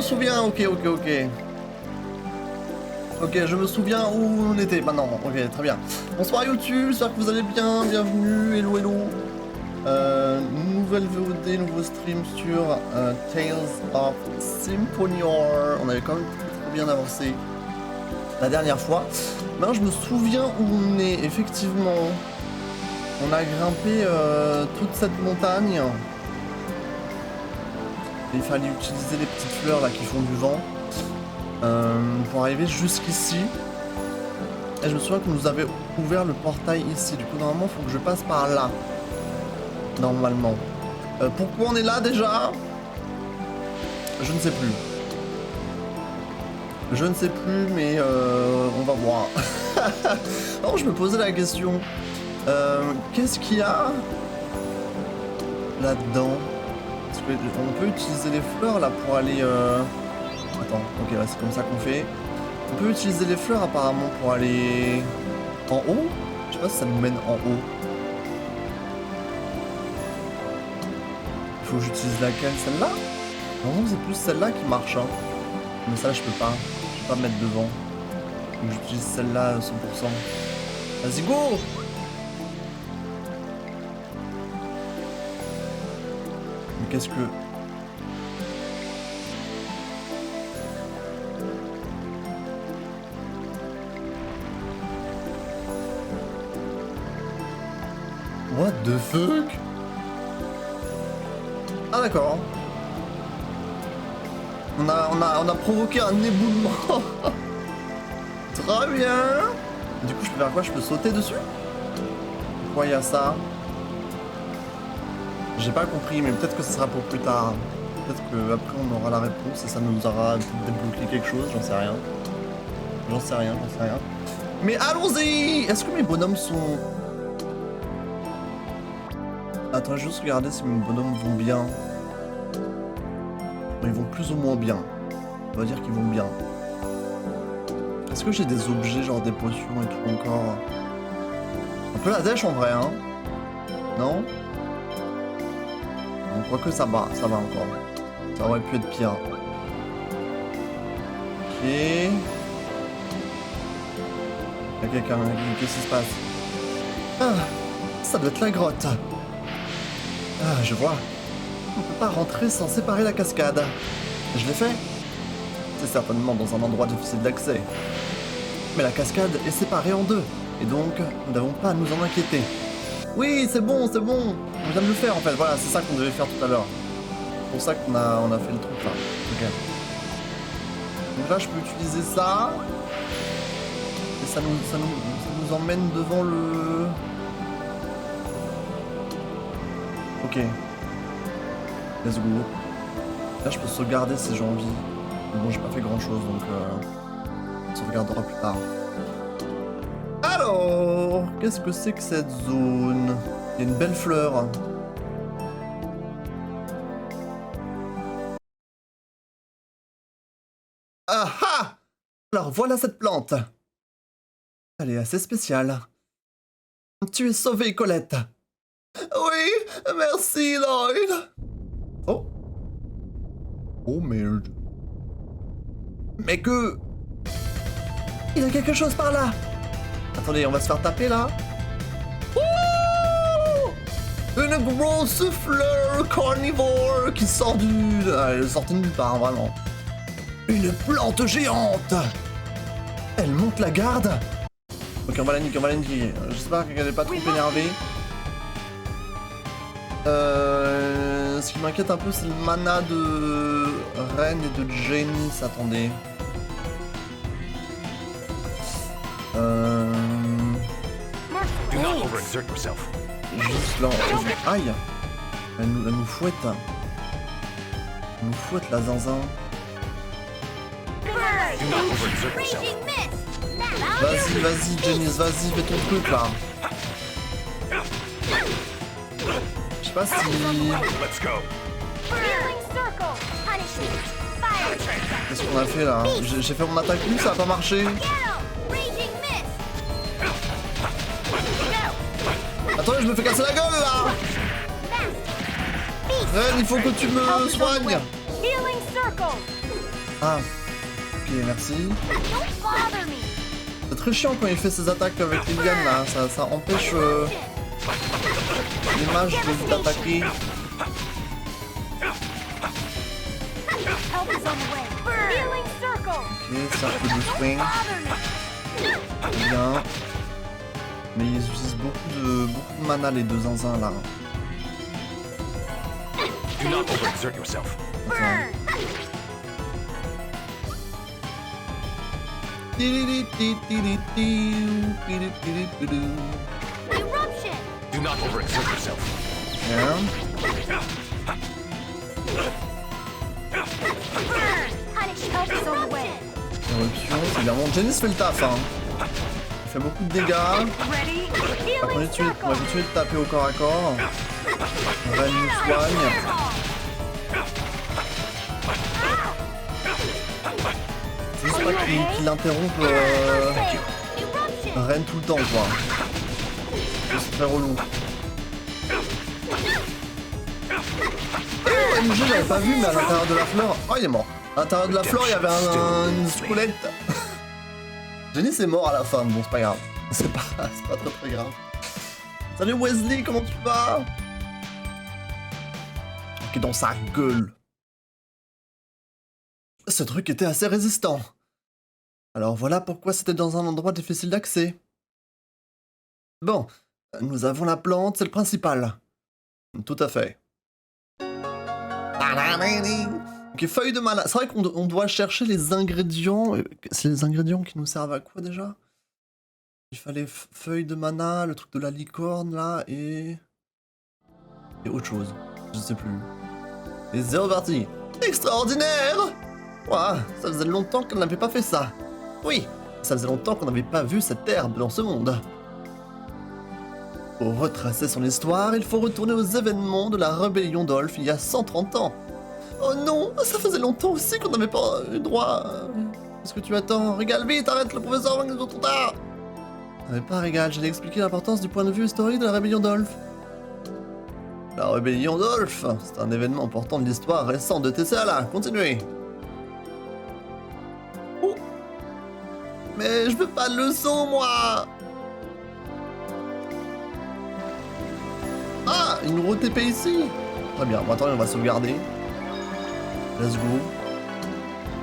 souviens, ok. Ok, je me souviens où on était maintenant. Ok, très bien. Bonsoir YouTube, j'espère que vous allez bien. Bienvenue, hello. Nouvelle VOD, nouveau stream sur Tales of Symphonia. On avait quand même trop bien avancé la dernière fois. Maintenant, je me souviens où on est. Effectivement, on a grimpé toute cette montagne. Il fallait utiliser les petites fleurs là qui font du vent pour arriver jusqu'ici. Et je me souviens que nous avait ouvert le portail ici. Du coup, normalement, il faut que je passe par là. Normalement. Pourquoi on est là déjà? Je ne sais plus. Je ne sais plus, mais on va voir. Alors, je me posais la question. Qu'est-ce qu'il y a là-dedans? On peut utiliser les fleurs là pour aller... Attends, ok, ouais, c'est comme ça qu'on fait. On peut utiliser les fleurs apparemment pour aller en haut. Je sais pas si ça nous mène en haut. Il faut que j'utilise laquelle? Celle-là? Non, c'est plus celle-là qui marche. Hein. Mais ça, je peux pas. Je peux pas me mettre devant. Donc j'utilise celle-là 100%. Vas-y, go! Mais qu'est-ce que... What the fuck? Ah d'accord. On a provoqué un éboulement. Très bien. Du coup, je peux faire quoi? Je peux sauter dessus? Pourquoi il y a ça? J'ai pas compris, mais peut-être que ce sera pour plus tard. Peut-être qu'après on aura la réponse et ça nous aura débloqué quelque chose, j'en sais rien. J'en sais rien. Mais allons-y! Est-ce que mes bonhommes sont... Attends, je vais juste regarder si mes bonhommes vont bien. Ils vont plus ou moins bien. On va dire qu'ils vont bien. Est-ce que j'ai des objets, genre des potions et tout encore? Un peu la dèche en vrai, hein? Non? On croit que ça va encore. Ça aurait pu être pire. Ok. Il y a quelqu'un, qu'est-ce qui se passe? Ah, ça doit être la grotte. Ah, je vois. On peut pas rentrer sans séparer la cascade. Je l'ai fait. C'est certainement dans un endroit difficile d'accès. Mais la cascade est séparée en deux. Et donc, nous n'avons pas à nous en inquiéter. Oui, c'est bon. On vient de le faire en fait. Voilà, c'est ça qu'on devait faire tout à l'heure. C'est pour ça qu'on a fait le truc là. Ok. Donc là, je peux utiliser ça. Et ça nous emmène devant le... Ok. Let's go. Là, je peux sauvegarder si j'ai envie. Mais bon, j'ai pas fait grand chose, donc on sauvegardera plus tard. Alors, qu'est-ce que c'est que cette zone? Il y a une belle fleur. Ah ah! Alors, voilà cette plante. Elle est assez spéciale. Tu es sauvée, Colette. Oui, merci, Lloyd. Oh. Oh merde. Mais que... Il y a quelque chose par là. Attendez, on va se faire taper là. Oh, une grosse fleur carnivore qui sort du... elle sortait de nulle part, vraiment. Une plante géante. Elle monte la garde. Ok, on va la niquer. J'espère qu'elle n'est pas trop énervée. Ce qui m'inquiète un peu, c'est le mana de Ren et de Janice. Attendez. Juste là. Aïe! Elle nous fouette. Elle nous fouette la zinzin. Vas-y, Janice, vas-y, fais ton truc là. Je sais pas si... Qu'est-ce qu'on a fait là? J'ai fait mon attaque, ça a pas marché. Attendez, je me fais casser la gueule là. Ren, il faut que tu me soignes. Ah, ok, merci. Don't bother me. C'est très chiant quand il fait ses attaques avec les lianes là, ça empêche l'image de t'attaquer. Help is on the way. Healing circle. Ok, cercle de swing, Bother me. bien. Mais ils utilisent beaucoup de mana les deux zinzins là. Do not overexert yourself. Burn. Eruption. Do not overexert yourself. Bien. Burn. Punish. Help is on the way. Éruption, c'est bien bon. Janice fait le taf, hein. Il fait beaucoup de dégâts. Ready? On va Healing continuer circle. de taper au corps à corps. Ren nous soigne. C'est juste pas qu'il interrompe Eruption. Ren tout le temps, quoi. C'est très relou. MG, j'avais pas vu, mais à l'intérieur de la fleur... Oh, il est mort. À l'intérieur de la fleur, il y avait une squelette. Janice est mort à la fin, bon, c'est pas grave. C'est pas très très grave. Salut Wesley, comment tu vas? Ok, dans sa gueule. Ce truc était assez résistant. Alors voilà pourquoi c'était dans un endroit difficile d'accès. Bon, nous avons la plante, c'est le principal. Tout à fait. Ok, feuille de mana. C'est vrai qu'on doit chercher les ingrédients. C'est les ingrédients qui nous servent à quoi déjà? Il fallait feuille de mana, le truc de la licorne là, et autre chose. Je sais plus. Et c'est reparti. Extraordinaire! Ouah, ça faisait longtemps qu'on n'avait pas fait ça. Oui, ça faisait longtemps qu'on n'avait pas vu cette herbe dans ce monde. Pour retracer son histoire, il faut retourner aux événements de la rébellion d'Olf il y a 130 ans. Oh non, ça faisait longtemps aussi qu'on n'avait pas eu droit. Qu'est-ce que tu attends? Régale vite, arrête le professeur avant que nous trop tard. Mais pas Régal, j'allais expliquer l'importance du point de vue historique de la rébellion d'Olf. La rébellion d'Olf, c'est un événement important de l'histoire récente de TCA. Continuez. Oh. Mais je veux pas de leçon, moi. Ah, une nouveau TP ici. Très bien, bon, attendez, on va sauvegarder. Let's go.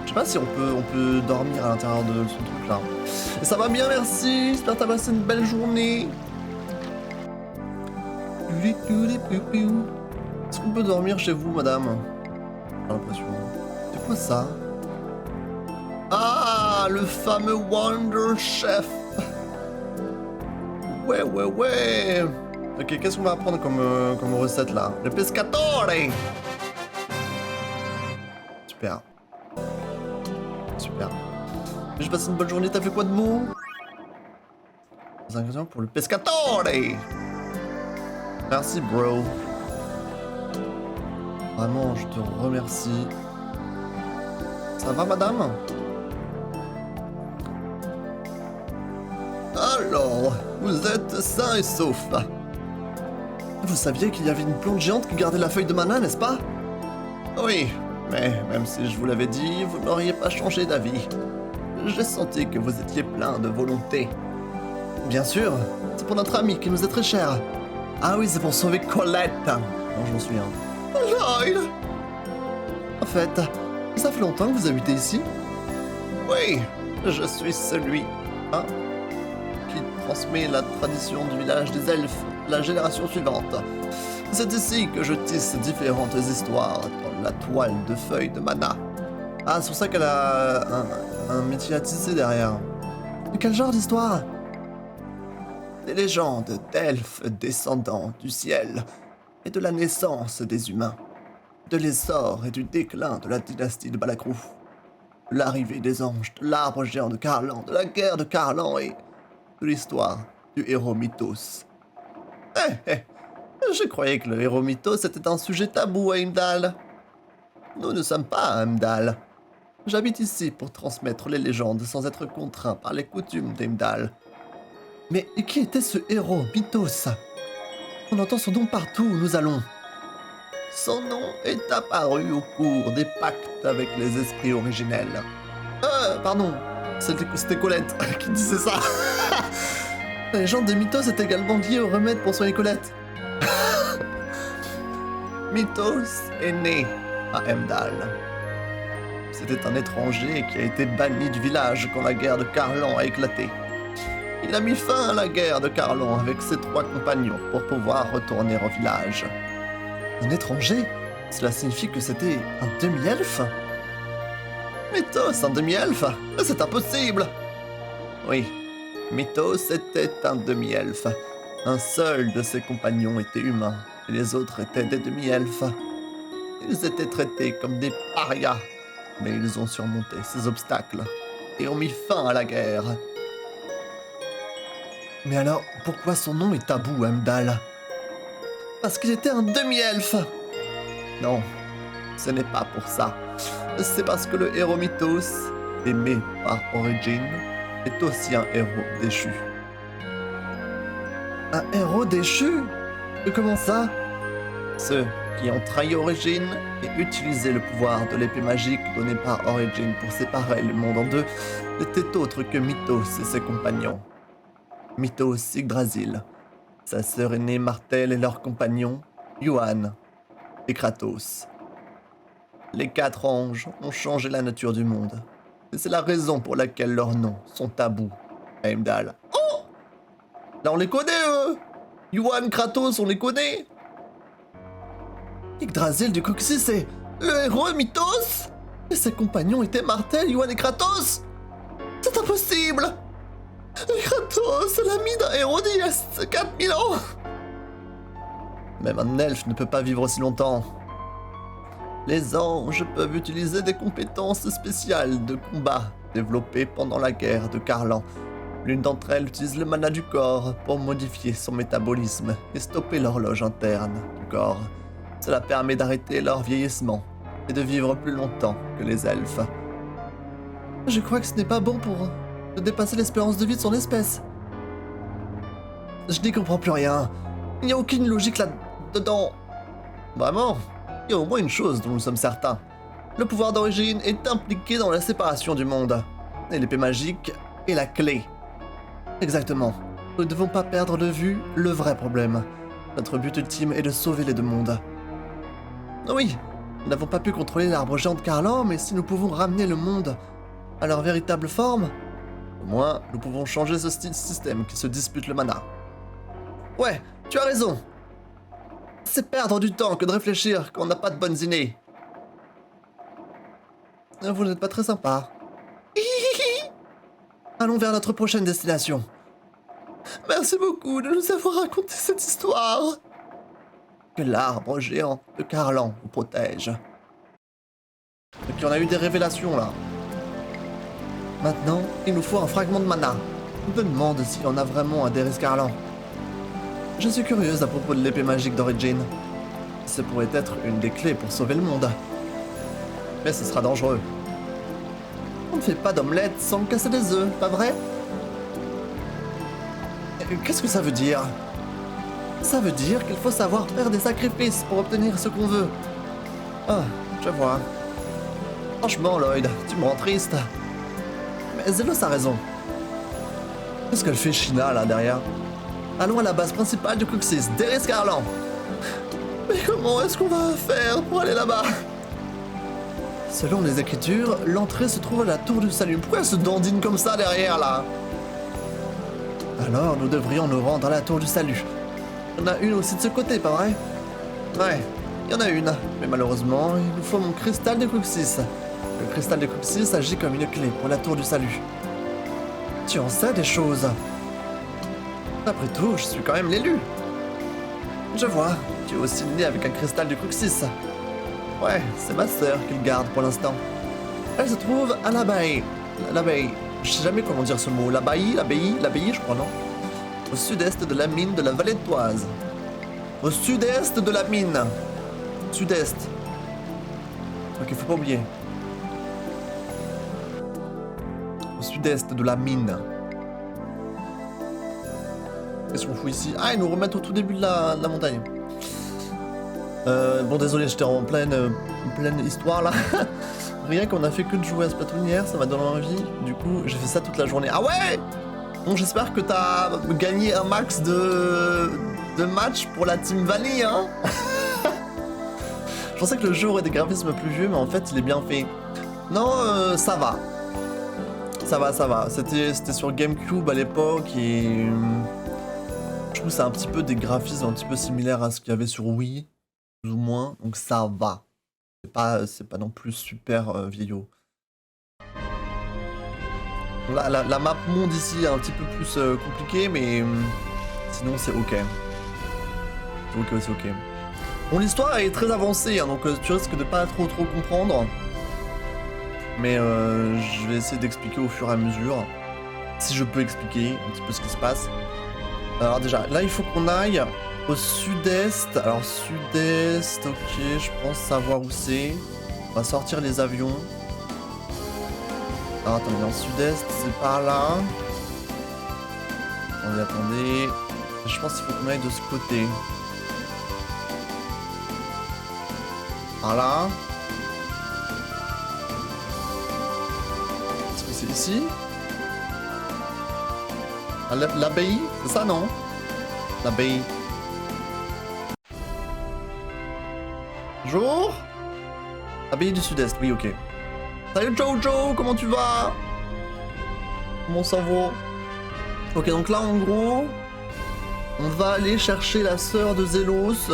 Je sais pas si on peut dormir à l'intérieur de ce truc là. Et ça va bien, merci. J'espère que t'as passé une belle journée. Est-ce qu'on peut dormir chez vous, madame? J'ai l'impression. C'est quoi ça? Ah, le fameux Wonder Chef. Ouais. Ok, qu'est-ce qu'on va apprendre comme recette là? Le pescatore. Super. J'ai passé une bonne journée, t'as fait quoi de beau? Les ingrédients pour le pescatore. Merci, bro. Vraiment, je te remercie. Ça va, madame? Alors, vous êtes sain et sauf. Vous saviez qu'il y avait une plante géante qui gardait la feuille de mana, n'est-ce pas? Oui, mais même si je vous l'avais dit, vous n'auriez pas changé d'avis. J'ai senti que vous étiez plein de volonté. Bien sûr, c'est pour notre ami qui nous est très cher. Ah oui, c'est pour sauver Colette. Non, je m'en souviens. Lloyd! En fait, ça fait longtemps que vous habitez ici? Oui, je suis celui, qui transmet la tradition du village des elfes à la génération suivante. C'est ici que je tisse différentes histoires dans la toile de feuilles de mana. Ah, c'est pour ça qu'elle a un métier à tisser derrière. De quel genre d'histoire? Des légendes d'elfes descendants du ciel et de la naissance des humains, de l'essor et du déclin de la dynastie de Balakrouf, de l'arrivée des anges, de l'arbre géant de Karlan, de la guerre de Karlan et de l'histoire du héros Mythos. Je croyais que le héros Mythos était un sujet tabou à Heimdall. Nous ne sommes pas à Heimdall. J'habite ici pour transmettre les légendes sans être contraint par les coutumes d'Heimdall. Mais qui était ce héros, Mythos? On entend son nom partout où nous allons. Son nom est apparu au cours des pactes avec les esprits originels. Pardon, c'était Colette qui disait ça. La légende de Mythos est également liée au remède pour soigner Colette. Mythos est né à Heimdall. C'était un étranger qui a été banni du village quand la guerre de Carlan a éclaté. Il a mis fin à la guerre de Carlan avec ses 3 compagnons pour pouvoir retourner au village. Un étranger? Cela signifie que c'était un demi-elfe? Mythos, un demi-elfe? Mais c'est impossible! Oui, Mythos était un demi-elfe. Un seul de ses compagnons était humain, et les autres étaient des demi-elfes. Ils étaient traités comme des parias, mais ils ont surmonté ces obstacles et ont mis fin à la guerre. Mais alors, pourquoi son nom est tabou, Heimdall? Parce qu'il était un demi-elfe! Non, ce n'est pas pour ça. C'est parce que le héros Mythos, aimé par Origin, est aussi un héros déchu. Un héros déchu? Comment ça? Ceux qui ont trahi Origin et utilisé le pouvoir de l'épée magique donnée par Origin pour séparer le monde en deux n'étaient autres que Mythos et ses compagnons. Mythos Yggdrasil, sa sœur aînée Martel et leurs compagnons, Yuan et Kratos. Les 4 anges ont changé la nature du monde. Et c'est la raison pour laquelle leurs noms sont tabous à Heimdall. Oh! Là on les connaît eux! Yuan, Kratos, on les connaît! Yggdrasil du Coxy, c'est le héros de Mythos? Et ses compagnons étaient Martel, Yuan et Kratos? C'est impossible! Kratos est l'ami d'un héros d'il y a 4000 ans! Même un elfe ne peut pas vivre aussi longtemps. Les anges peuvent utiliser des compétences spéciales de combat développées pendant la guerre de Carlan. L'une d'entre elles utilise le mana du corps pour modifier son métabolisme et stopper l'horloge interne du corps. Cela permet d'arrêter leur vieillissement et de vivre plus longtemps que les elfes. Je crois que ce n'est pas bon pour dépasser l'espérance de vie de son espèce. Je n'y comprends plus rien. Il n'y a aucune logique là-dedans. Vraiment, il y a au moins une chose dont nous sommes certains. Le pouvoir d'origine est impliqué dans la séparation du monde. Et l'épée magique est la clé. Exactement. Nous ne devons pas perdre de vue le vrai problème. Notre but ultime est de sauver les 2 mondes. Oui, nous n'avons pas pu contrôler l'arbre géant de Carlan, mais si nous pouvons ramener le monde à leur véritable forme, au moins nous pouvons changer ce système qui se dispute le mana. Ouais, tu as raison. C'est perdre du temps que de réfléchir quand on n'a pas de bonnes idées. Vous n'êtes pas très sympa. Allons vers notre prochaine destination. Merci beaucoup de nous avoir raconté cette histoire. Que l'arbre géant de Carlan vous protège. Ok, on a eu des révélations là. Maintenant, il nous faut un fragment de mana. Je me demande s'il en a vraiment un Déris Carlan. Je suis curieuse à propos de l'épée magique d'Origin. Ce pourrait être une des clés pour sauver le monde. Mais ce sera dangereux. On ne fait pas d'omelette sans casser des œufs, pas vrai? Qu'est-ce que ça veut dire? Ça veut dire qu'il faut savoir faire des sacrifices pour obtenir ce qu'on veut. Ah, je vois. Franchement, Lloyd, tu me rends triste. Mais Zelos a raison. Qu'est-ce qu'elle fait China, là, derrière? Allons à la base principale du Cruxis, Déris Carlan. Mais comment est-ce qu'on va faire pour aller là-bas? Selon les écritures, l'entrée se trouve à la tour du salut. Pourquoi elle se dandine comme ça derrière, là? Alors, nous devrions nous rendre à la tour du salut. Il y en a une aussi de ce côté, pas vrai? Ouais, il y en a une. Mais malheureusement, il nous faut mon cristal de Cruxis. Le cristal de Cruxis agit comme une clé pour la tour du salut. Tu en sais des choses. Après tout, je suis quand même l'élu. Je vois, tu es aussi né avec un cristal de Cruxis. Ouais, c'est ma sœur qui le garde pour l'instant. Elle se trouve à l'abbaye. L'abbaye, je sais jamais comment dire ce mot. L'abbaye, je crois, non? Au sud-est de la mine de la vallée de Toise. Au sud-est de la mine. Sud-est. Ok, faut pas oublier. Au sud-est de la mine. Qu'est-ce qu'on fout ici? Ah, ils nous remettent au tout début de la montagne. Bon, désolé, j'étais en pleine histoire là. Rien qu'on a fait que de jouer à Splatoon hier, ça m'a donné envie. Du coup, j'ai fait ça toute la journée. Ah ouais! Bon, j'espère que t'as gagné un max de matchs pour la Team Vanille, hein. Je pensais que le jeu aurait des graphismes plus vieux, mais en fait, il est bien fait. Non, ça va. Ça va. C'était sur GameCube à l'époque et... je trouve que c'est un petit peu des graphismes un petit peu similaires à ce qu'il y avait sur Wii, plus ou moins, donc ça va. C'est pas non plus super vieillot. La map monde ici est un petit peu plus compliquée, mais sinon c'est ok. C'est ok. Bon, l'histoire est très avancée, hein, donc tu risques de pas trop comprendre. Mais je vais essayer d'expliquer au fur et à mesure. Si je peux expliquer un petit peu ce qui se passe. Alors déjà, là il faut qu'on aille au sud-est. Alors sud-est, ok, je pense savoir où c'est. On va sortir les avions. Alors attendez, dans le sud-est, c'est par là. Attendez. Je pense qu'il faut qu'on aille de ce côté. Par là. Est-ce que c'est ici? L'abbaye? C'est ça, non? L'abbaye. Bonjour? Abbaye du Sud-Est, oui, ok. Salut Jojo, comment tu vas? Comment ça va? Ok, donc là, en gros, on va aller chercher la sœur de Zélos.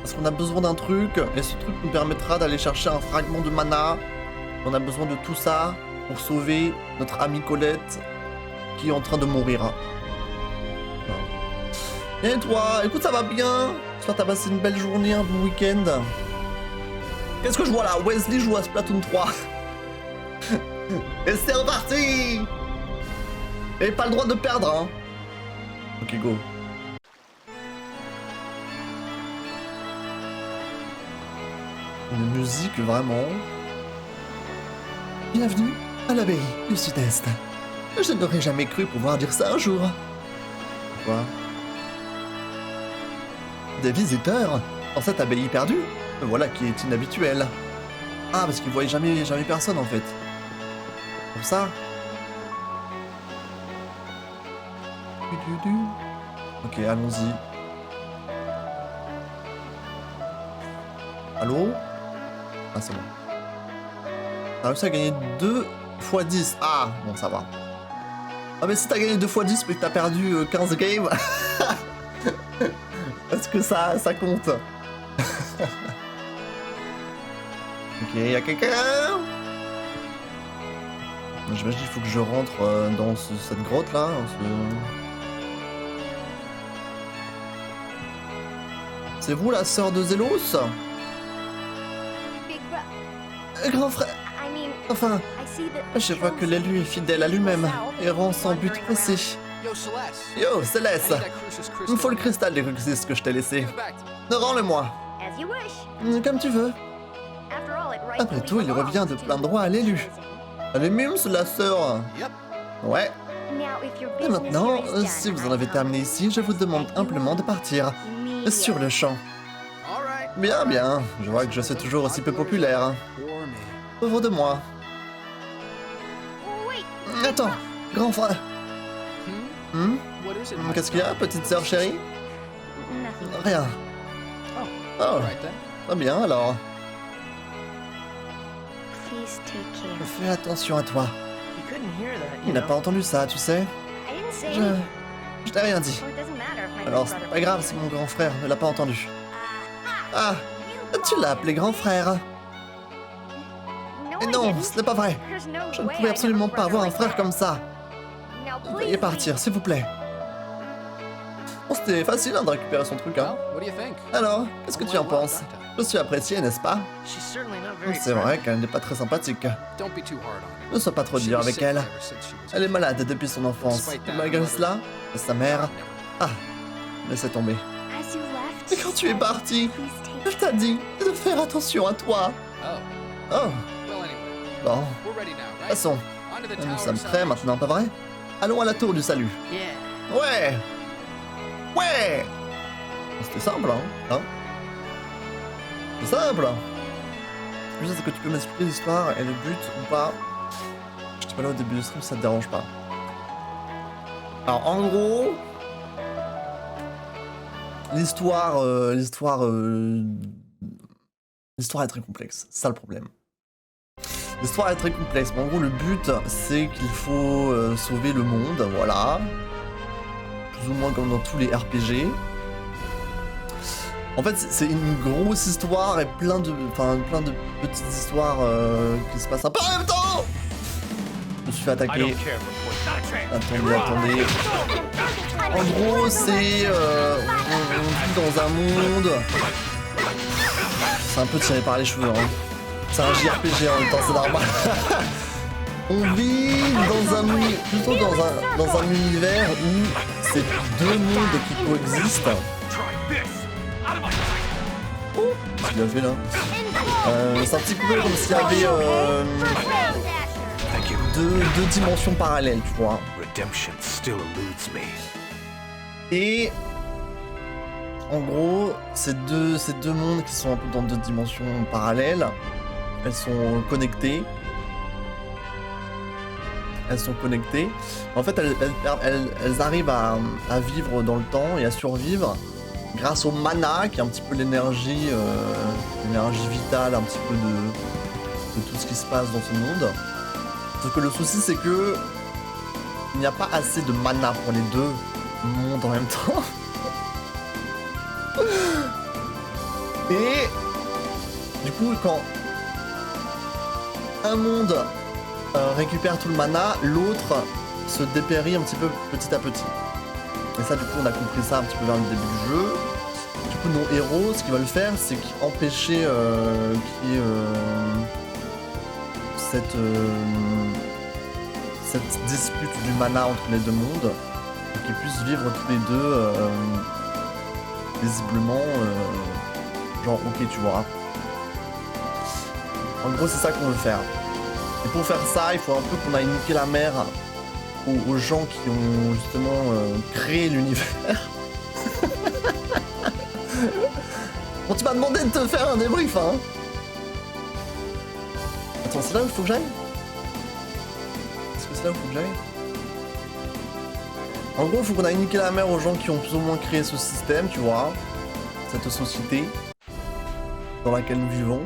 Parce qu'on a besoin d'un truc, et ce truc nous permettra d'aller chercher un fragment de mana. On a besoin de tout ça pour sauver notre amie Colette, qui est en train de mourir. Et toi, écoute, ça va bien? J'espère que t'as passé une belle journée, un bon week-end. Qu'est-ce que je vois là? Wesley joue à Splatoon 3. Et c'est reparti! Et pas le droit de perdre, hein. Ok, go. Une musique vraiment... Bienvenue à l'abbaye du Sud-Est. Je n'aurais jamais cru pouvoir dire ça un jour. Quoi? Des visiteurs dans cette abbaye perdue? Voilà qui est inhabituel. Ah, parce qu'ils voyaient jamais personne en fait. Comme ça. Ok, allons-y. Allô? Ah, c'est bon. T'as réussi à gagner 2 x 10. Ah, bon, ça va. Ah, mais si t'as gagné 2 x 10 mais que t'as perdu 15 games, est-ce que ça compte? Ok, y'a quelqu'un? J'imagine qu'il faut que je rentre dans cette grotte là. C'est vous la sœur de Zélos? Grand frère. Enfin, je vois que l'élu est fidèle à lui-même et rend son but précis. Yo, Céleste, il me faut le cristal des Cruxis que je t'ai laissé. Rends-le-moi. Comme tu veux. Après tout, il revient de plein droit à l'élu. Elle est mimes, la sœur. Ouais. Et maintenant, si vous en avez terminé ici, je vous demande humblement de partir. Sur le champ. Bien, bien. Je vois que je suis toujours aussi peu populaire. Pauvre de moi. Attends, grand frère. Qu'est-ce qu'il y a, petite sœur chérie? Rien. Oh, très bien alors. Fais attention à toi. Il n'a pas entendu ça, tu sais. Je t'ai rien dit. Alors c'est pas grave si mon grand frère ne l'a pas entendu. Ah, tu l'as appelé grand frère. Et non, ce n'est pas vrai. Je ne pouvais absolument pas avoir un frère comme ça. Veuillez partir, s'il vous plaît. Bon, c'était facile hein, de récupérer son truc, hein. Alors, qu'est-ce que tu en penses? Je suis apprécié, n'est-ce pas? C'est vrai qu'elle n'est pas très sympathique. Ne sois pas trop dur avec elle. Elle est malade depuis son enfance. Et malgré cela, sa mère... Ah, laissez tomber. Et quand tu es parti, elle t'a dit de faire attention à toi. Oh. Bon. Passons. Nous sommes prêts maintenant, pas vrai? Allons à la tour du salut. Ouais. Ouais. C'était simple, hein. C'est simple. Le plus c'est que tu peux m'expliquer l'histoire et le but ou pas. Je t'ai pas là au début du stream, ça te dérange pas. Alors en gros, l'histoire est très complexe. C'est ça le problème. L'histoire est très complexe. Mais en gros, le but, c'est qu'il faut sauver le monde, voilà. Plus ou moins comme dans tous les RPG. En fait, c'est une grosse histoire et plein de petites histoires qui se passent un peu en même temps. Je me suis fait I attaquer. don't care for what. Not a Attendez. train. En gros, c'est on vit dans un monde. C'est un peu tiré par les cheveux, hein. C'est un JRPG en même temps, c'est normal. On vit plutôt dans un univers où c'est deux mondes qui coexistent. Try this. Out of my sight. Qu'est-ce qu'il a fait là? C'est un petit peu comme s'il y avait Thank you. deux dimensions parallèles, tu vois. Redemption still eludes me. Et en gros, ces deux mondes qui sont un peu dans deux dimensions parallèles, elles sont connectées. En fait, elles arrivent à vivre dans le temps et à survivre grâce au mana, qui est un petit peu l'énergie vitale, un petit peu de tout ce qui se passe dans ce monde. Sauf que le souci, c'est que il n'y a pas assez de mana pour les deux mondes en même temps. Et du coup, quand un monde récupère tout le mana, l'autre se dépérit un petit peu petit à petit. Et ça, du coup, on a compris ça un petit peu vers le début du jeu. Du coup, nos héros, ce qu'ils veulent faire, c'est empêcher qu'il y ait cette dispute du mana entre les deux mondes, pour qu'ils puissent vivre tous les deux paisiblement, genre ok, tu vois. En gros, c'est ça qu'on veut faire. Et pour faire ça, il faut un peu qu'on aille niquer la mère aux gens qui ont justement créé l'univers. Bon, tu m'as demandé de te faire un débrief, hein. Attends, c'est là où il faut que j'aille? Est-ce que c'est là où il faut que j'aille? En gros, il faut qu'on aille niquer la mère aux gens qui ont plus ou moins créé ce système, tu vois. Cette société dans laquelle nous vivons.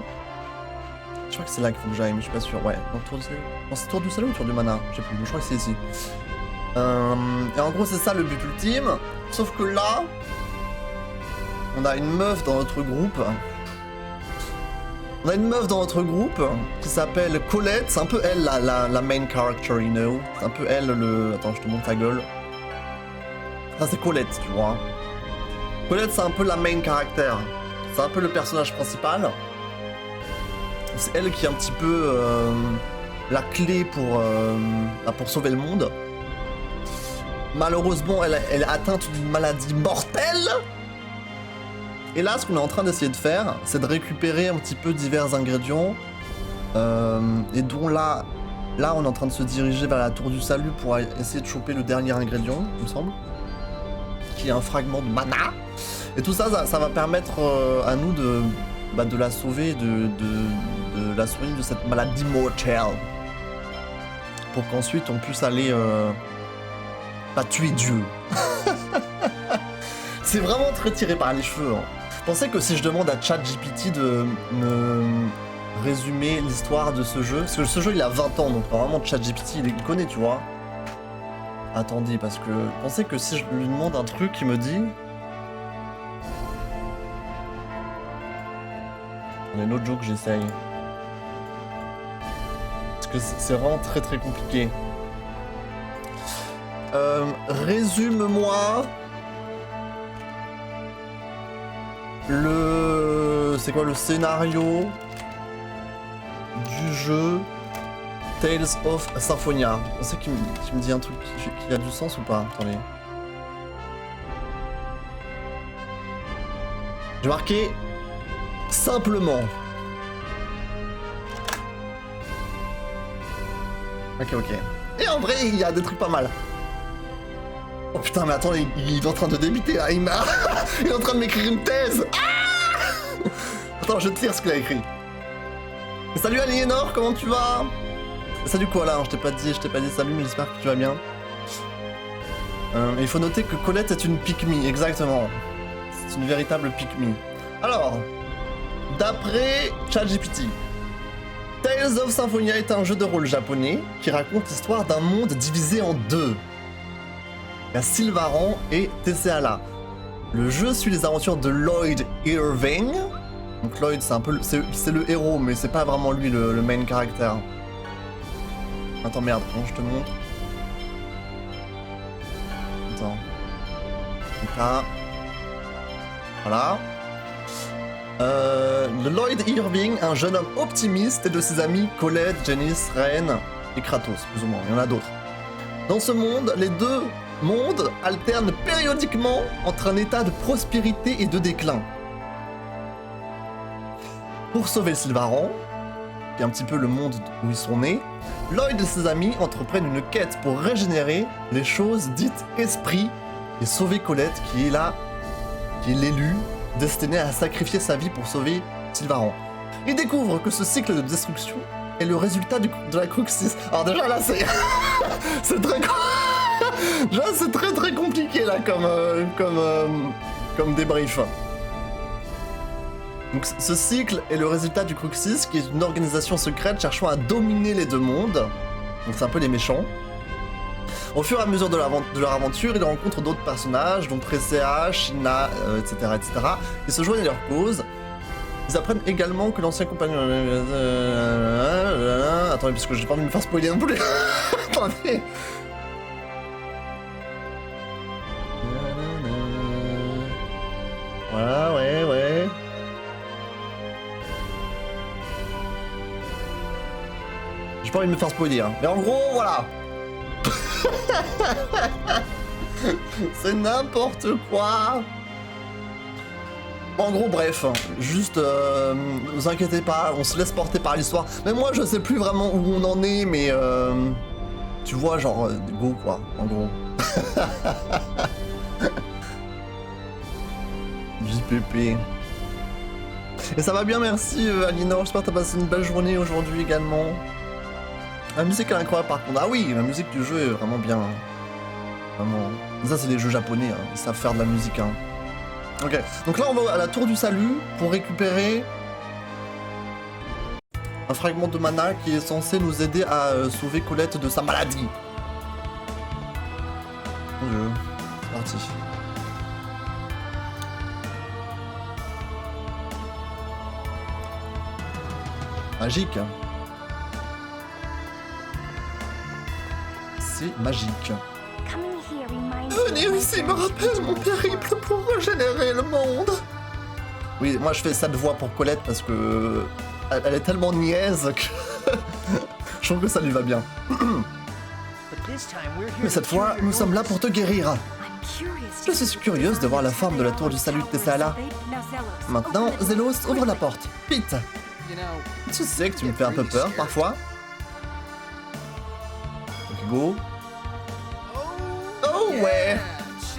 Je crois que c'est là qu'il faut que j'aille, mais je suis pas sûr. Ouais, dans le tour du salut. Non, c'est tour du salut ou tour du mana? Je sais plus, mais je crois que c'est ici. Et en gros, c'est ça le but ultime. Sauf que là, on a une meuf dans notre groupe. Qui s'appelle Colette. C'est un peu elle la main character, you know. C'est un peu elle le. Attends, je te montre ta gueule. Ça, c'est Colette, tu vois. Colette, c'est un peu la main character. C'est un peu le personnage principal. C'est elle qui est un petit peu la clé pour sauver le monde. Malheureusement, elle est atteinte d'une maladie mortelle. Et là, ce qu'on est en train d'essayer de faire, c'est de récupérer un petit peu divers ingrédients. Et dont là, on est en train de se diriger vers la tour du salut pour essayer de choper le dernier ingrédient, il me semble. Qui est un fragment de mana. Et tout ça, ça va permettre à nous de la sauver, de la soigner de cette maladie mortelle. Pour qu'ensuite on puisse aller tuer Dieu. C'est vraiment très tiré par les cheveux. Hein. Pensez que si je demande à ChatGPT de me résumer l'histoire de ce jeu, parce que ce jeu il a 20 ans, donc normalement ChatGPT il connaît, tu vois. Attendez, parce que pensez que si je lui demande un truc, il me dit... Il y a une autre joke, j'essaye. Parce que c'est vraiment très très compliqué. Résume-moi... C'est quoi le scénario du jeu Tales of Symphonia? On sait qu'il me dit un truc qui a du sens ou pas? Attendez. J'ai marqué simplement. Ok. Et en vrai, il y a des trucs pas mal. Oh putain, mais attends, il est en train de débiter là, il est en train de m'écrire une thèse. Ah attends, je te lire ce qu'il a écrit. Salut Aliénor, comment tu vas? Salut quoi là, je t'ai pas dit salut, mais j'espère que tu vas bien. Il faut noter que Colette est une pick-me, exactement. C'est une véritable pick-me. Alors, d'après ChatGPT, Tales of Symphonia est un jeu de rôle japonais qui raconte l'histoire d'un monde divisé en deux. Il y a Sylvaran et Tessala. Le jeu suit les aventures de Lloyd Irving. Donc Lloyd, c'est un peu c'est le héros, mais c'est pas vraiment lui le main caractère. Attends, merde, je te montre. Attends. Là. Voilà. Le Lloyd Irving, un jeune homme optimiste, et de ses amis Colette, Janice, Ren et Kratos, plus ou moins. Il y en a d'autres. Dans ce monde, les deux mondes alternent périodiquement entre un état de prospérité et de déclin. Pour sauver Sylvaran, qui est un petit peu le monde où ils sont nés, Lloyd et ses amis entreprennent une quête pour régénérer les choses dites esprits et sauver Colette, qui est là, qui est l'élu, destiné à sacrifier sa vie pour sauver Sylvaran. Ils découvrent que ce cycle de destruction est le résultat de la Cruxis. Alors déjà là c'est... c'est très... déjà c'est très compliqué là comme débrief. Donc ce cycle est le résultat du Cruxis, qui est une organisation secrète cherchant à dominer les deux mondes. Donc c'est un peu les méchants. Au fur et à mesure de leur aventure, ils rencontrent d'autres personnages, dont Presea, Shina, etc., etc., qui se joignent à leur cause. Ils apprennent également que l'ancien compagnon... Attendez, parce que j'ai pas envie de me faire spoiler non plus. Attendez. Voilà, ouais. J'ai pas envie de me faire spoiler, hein. Mais en gros, voilà. C'est n'importe quoi. En gros, bref, juste, vous inquiétez pas, on se laisse porter par l'histoire. Mais moi, je sais plus vraiment où on en est, mais tu vois, genre, go quoi, en gros. JPP. Et ça va bien, merci Alinor, j'espère que t'as passé une belle journée aujourd'hui également. La musique est incroyable par contre. Ah oui, la musique du jeu est vraiment bien. Hein. Vraiment. Ça, c'est les jeux japonais, hein. Ils savent faire de la musique. Hein. Ok, donc là on va à la tour du salut pour récupérer un fragment de mana qui est censé nous aider à sauver Colette de sa maladie. Mon Dieu, c'est parti. Magique. C'est magique. Venir ici me rappelle mon périple pour régénérer le monde. Oui, moi je fais cette voix pour Colette parce que elle est tellement niaise que je trouve que ça lui va bien. Mais cette fois, nous sommes là pour te guérir. Je suis curieuse de voir la forme de la tour du salut de Tessala. Maintenant, Zelos, ouvre la porte. Vite. Tu sais que tu me fais un peu peur parfois. Go. Oh ouais.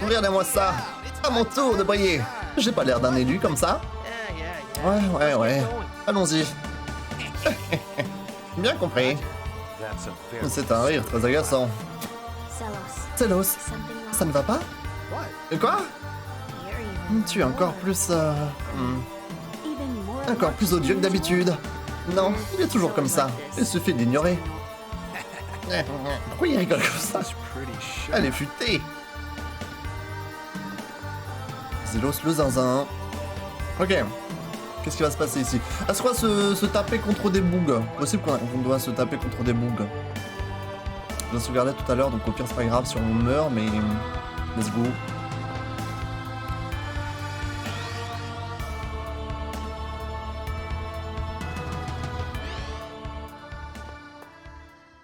Regardez-moi ça. À mon tour de briller. J'ai pas l'air d'un élu comme ça. Ouais. Allons-y. Bien compris. C'est un rire très agaçant. Zelos, ça ne va pas? Quoi? Tu es encore plus... encore plus odieux que d'habitude. Non, il est toujours comme ça. Il suffit de l'ignorer. Pourquoi il rigole comme ça? Elle est futée. Zelos le zinzin. Ok. Qu'est-ce qui va se passer ici? Est-ce qu'on va se taper contre des bugs? Possible qu'on doit se taper contre des bugs. Je dois sauvegarder tout à l'heure, donc au pire c'est pas grave si on meurt, mais... Let's go.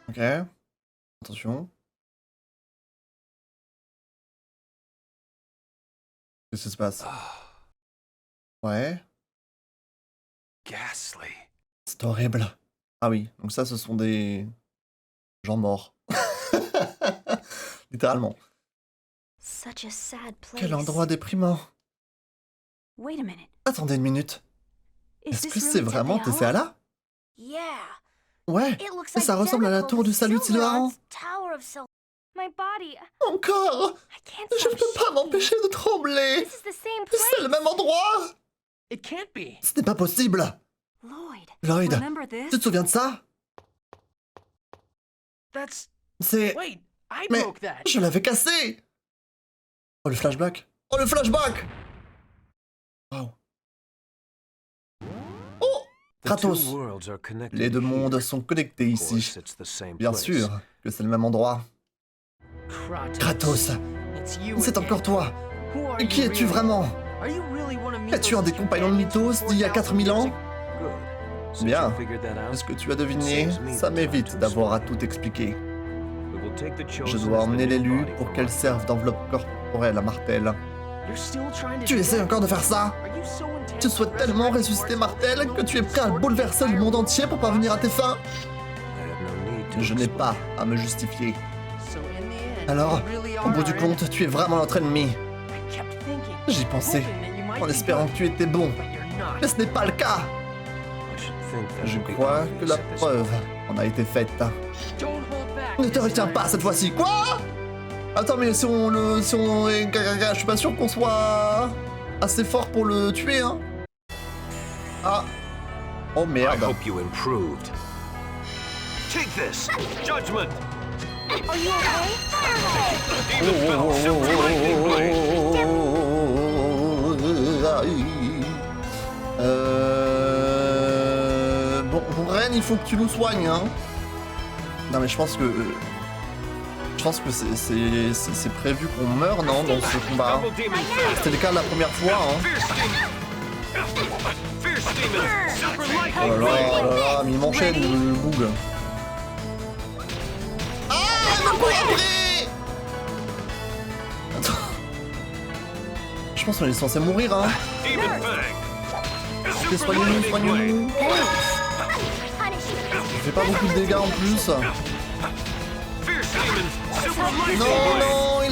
Ok. Attention. Qu'est-ce qui se passe? Ouais. Ghastly. C'est horrible. Ah oui, donc ça ce sont des gens morts. Littéralement. Such a sad place. Quel endroit déprimant. Wait a minute. Attendez une minute. Is Est-ce this que really c'est vraiment Tepeaua? Teseala? Yeah. Ouais, It looks et ça ressemble à la tour du salut de Siluaran. Tower of Sil. My body. Encore! I can't Je ne stop peux pas shaking. m'empêcher de trembler. This is the same C'est le place. même endroit. It can't be. Ce n'est pas possible. Lloyd. Lloyd, Remember this? tu te souviens de ça? That's. C'est... Wait, I Mais broke that. je l'avais cassé. Oh, le flashback. Oh, le flashback. Wow. Oh, The Kratos. two worlds are connected. Les deux mondes sont connectés Of course, ici. it's the same Bien place. sûr que c'est le même endroit. Kratos, It's you c'est again. encore toi. Who are Et qui you es-tu really? vraiment? Are you really one of Es-tu un des Mythos' compagnons de companions Mythos d'il y a 4000 ans? Good. Since Bien. you figured that out, Est-ce que tu as deviné? Ça m'évite d'avoir à tout expliquer. we will take the Je chosen dois as the emmener new l'élu body pour for qu'elle Martha. serve d'enveloppe corporelle à Martel. You're still trying to Tu do essaies that? encore de faire ça? Are you so intent Tu on souhaites tellement ressusciter Martel que tu es prêt à bouleverser le monde entier pour parvenir à tes fins? I have no need to Je n'ai explain. pas à me justifier. So in the end, Alors, you really au are bout du our compte, tu es vraiment notre ennemi. enemy. I kept thinking, J'y pensais, hoping that you might en be espérant good, que tu étais bon. but you're not. Mais ce n'est pas le cas. I should think that Je would be crois obvious que la at this preuve point. en a été faite. Don't hold back Ne te this retiens time. pas cette fois-ci. Quoi? Attends, mais si on je suis pas sûr qu'on soit assez fort pour le tuer, hein. Ah. Oh I merde. hope you improved. Take this! Judgment! Are you okay? Fireball. Demon fell! Super lightning blade! Bon, Ren, il faut que tu nous soignes, hein. Non, mais je pense que c'est prévu qu'on meure, non, dans ce combat. Double demon fell! C'était le cas la première fois, hein. Fierce demon! Super Oh là lightning là, blade! oh là là, mais il m'enchaîne le boug. Ah, il me court après. Attends. Je pense qu'on est censé mourir, hein. Demon fang! Ok, Super soignez-nous, lightning blade! soignez-nous. Punish you. Je fais pas beaucoup de dégâts en plus. Fierce demon! Super lightning Non, blade! non,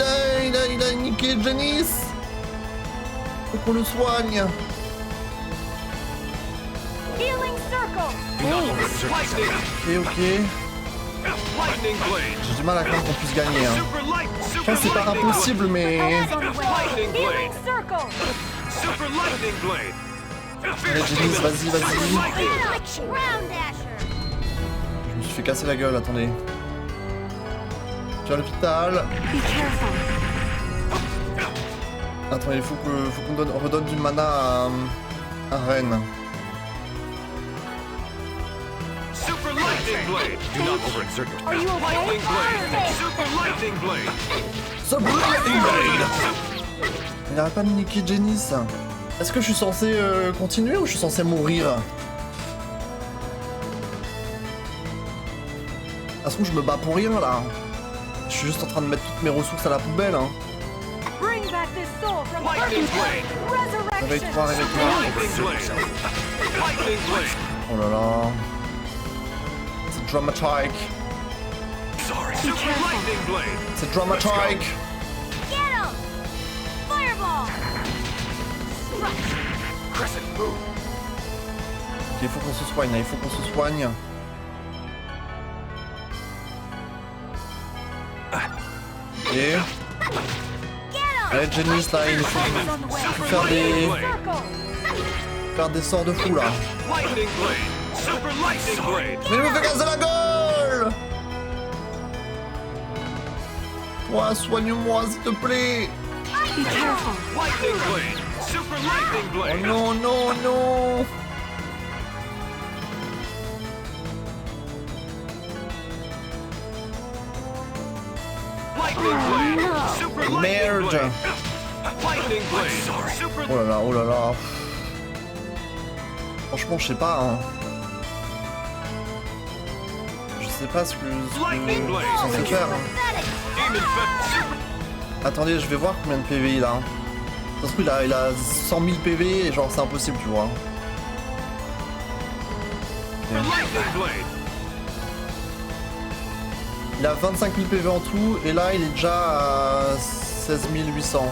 il a niqué Janice. Faut qu'on le soigne. Healing circle. Lightning! Ok. Lightning blade! J'ai du mal à croire qu'on puisse gagner, hein. Super light! Je Super pense que c'est pas lightning blade! impossible, mais... Help's on the way. Lightning Healing blade! circle. Super lightning blade! Allez, Janice, vas-y, vas-y. Ground dasher. Je me suis fait casser la gueule, attendez. Je suis à l'hôpital. Be careful. Attends, il faut qu'on redonne du mana à Ren. Super lightning blade! Do not overexert Are you yourself. okay? Lightning blade! Super lightning blade! Il n'arrête pas de niquer Janice. Est-ce que je suis censé continuer ou je suis censé mourir? Ça se trouve, je me bats pour rien là. Je suis juste en train de mettre toutes mes ressources à la poubelle, hein. Bring back this soul from Lightning purgatory. blade! Réveille-toi, Resurrection. réveille-toi. Lightning blade! Lightning blade! Oh là là. C'est dramatique. Sorry. Super lightning blade! C'est dramatique. Get him. Fireball. Crescent move! Ok, il faut qu'on se soigne, il faut qu'on se soigne. Ok. Get him. Allez, Janice, là, il faut Help's on the way. faire des, Circle. faire des sorts de fou là. Lightning blade! Super lightning blade! Mais il me fait casser la gueule! Toi, soigne-moi, s'il te plaît! Be careful. Lightning blade! Super lightning Oh blade! non, non, non! Lightning blade! Super lightning Merde! blade! Lightning blade! Super Oh là là, oh là là. Franchement, je sais pas, hein. Je sais pas ce que lightning blade! je suis censé faire. Hein. Demon fang! Super Attendez, je vais voir combien de PV il a. Ça se trouve, il a 100 000 PV et genre c'est impossible, tu vois. lightning blade! Il a 25 000 PV en tout et là il est déjà à 16 800.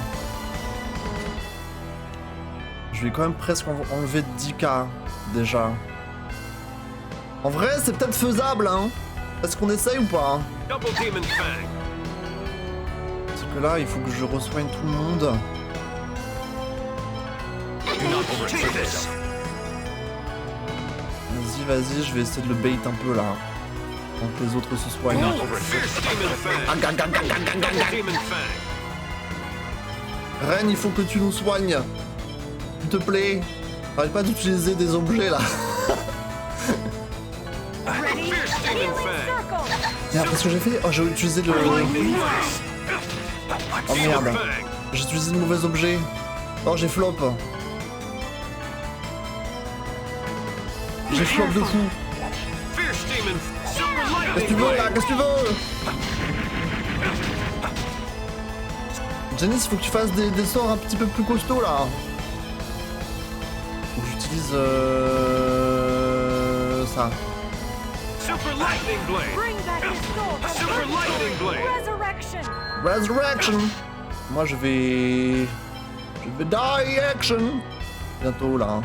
Je vais quand même presque enlever 10K déjà. En vrai, c'est peut-être faisable, hein. Est-ce qu'on essaye ou pas, hein? Double Demon Fang. Parce que là, il faut que je resoigne tout le monde. Take this. Vas-y, vas-y, je vais essayer de le bait un peu là. Pendant que les autres se soignent. Fierce Demon Fang. Double Demon Fang. Ren, il faut que tu nous soignes. S'il te plaît. Arrête pas d'utiliser des objets là. Fierce Demon Fang. Merde, qu'est-ce que j'ai fait? Oh, j'ai utilisé le... Lightning Blast. Oh merde. Demon Fang. J'ai utilisé le mauvais objet. Oh, j'ai flop. J'ai flop de fou. Fierce Demon. Super Qu'est-ce que tu Lightning veux là? Blade. Qu'est-ce que tu veux? Janice, faut que tu fasses des sorts un petit peu plus costauds là. Faut que j'utilise ça. Super Lightning Blade. Bring back his soul from Super Lightning Blade. resurrection. Resurrection. Moi je vais die action. Bientôt là.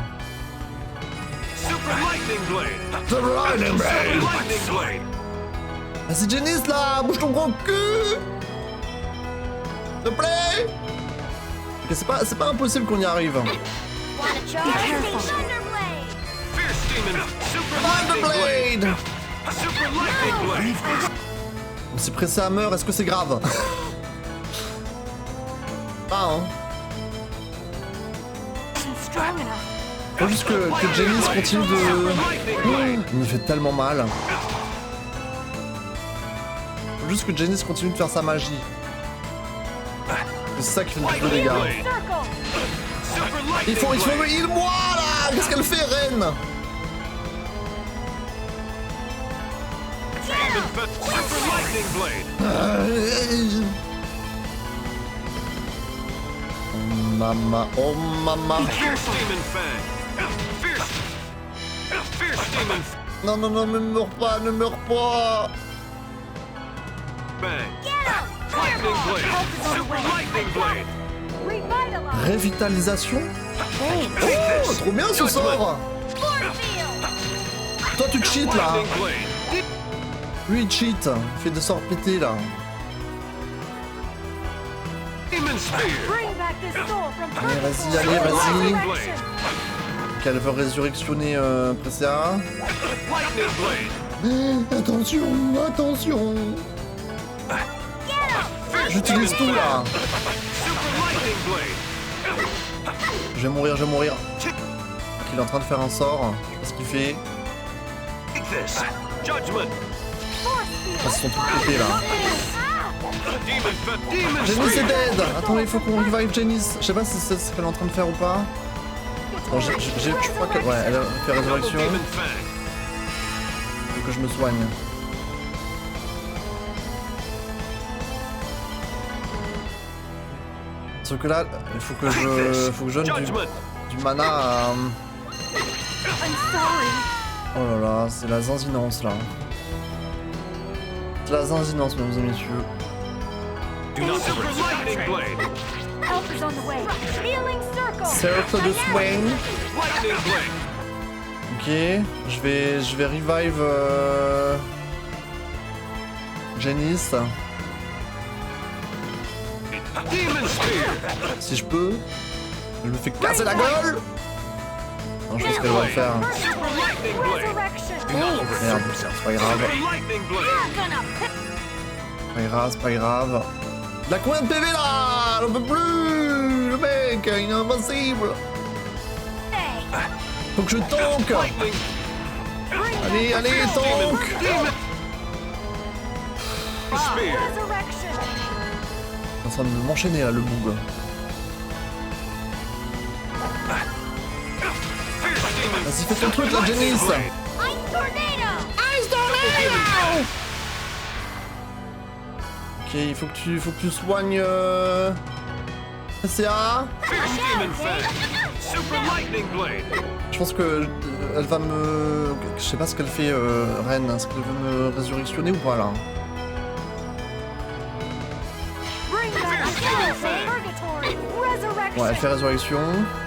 Super Lightning Blade. The Lightning Super Blade. Lightning Blade. Vas-y Janice là, bouge ton gros cul. S'il te plaît. Ok, c'est pas impossible qu'on y arrive. Wanna charge? Thunderblade. Fierce Demon. Super Lightning Blade. Thunderblade. Super Lightning Blade. On s'est pressé à meurtre, est-ce que c'est grave? Pas hein. Isn't strong enough. Faut juste que Janice continue de... Il me fait tellement mal. Faut juste que Janice continue de faire sa magie. C'est ça qui fait le plus de dégâts. Circle. Super Lightning Il faut Blade. me heal-moi là. Qu'est-ce qu'elle fait, Reine? Demon Fang. Super Lightning Blade. Oh mama, oh mama. Fierce Demon Fang. Fierce. Fierce Demon Non, non, non, ne meurs pas, ne meurs pas. Fang. Get him. Lightning Blade. Help is on the Super way. Lightning Blade. Revitalize. Révitalisation? Thanks. Oh, trop bien ce sort. Force field. Toi, tu cheats là. Lightning Blade. Lui, il cheat. Il fait des sorts pétés là. Demon Spear. Bring back this soul from Allez, vas-y, purgatory. allez, vas-y. Resurrection. Qu'elle veut résurrectionner Presea. Lightning Blade. Attention, attention. Get him. J'utilise tout là. Super Lightning Blade. Je vais mourir, je vais mourir. Il est en train de faire un sort. Je sais pas ce qu'il fait. Take this. Judgment. Force field. Ah, c'est son truc pété là. Ah. Demon Fang. Demon Janice est Spear. dead. Attends, il faut qu'on revive Janice. Je sais pas si c'est ce qu'elle est en train de faire ou pas. Bon, je crois que... Ouais, elle a fait Double résurrection. Demon Fang. Faut que je me soigne. Sauf que là, il faut que je donne Judgment. du mana à... I'm sorry. Oh là là, c'est la zinzinance là. C'est la zinzinance, mesdames et messieurs. Do not Super Lightning Blade. Help is on the way. Healing circle. Circle de swing. Lightning Blade. Ok, je vais revive Janice, Demon Spear. si je peux. Je me fais casser la gueule. Non, je pense qu'elle va le faire. Super Lightning Blade. Resurrection. Merde, c'est pas grave. Super Lightning Blade. You're gonna pick. C'est pas grave, c'est pas grave. Il a combien de PV là? On peut plus. Le mec, il est invincible. Hey. Faut que je tank. Lightning. Allez, allez, tank. Demon. Spear. Resurrection. Il est en train de m'enchaîner là, le boug. Fierce Demon. Vas-y, fais ton truc là, Janice. Ice tornado. Ok, il faut que tu soignes CA. Fierce Demon Fang. Super Lightning Blade. Je pense que elle va me... Je sais pas ce qu'elle fait, Ren. Est-ce qu'elle veut me résurrectionner ou pas là? Bring back Fierce the Demon soul from Ouais, elle fait résurrection.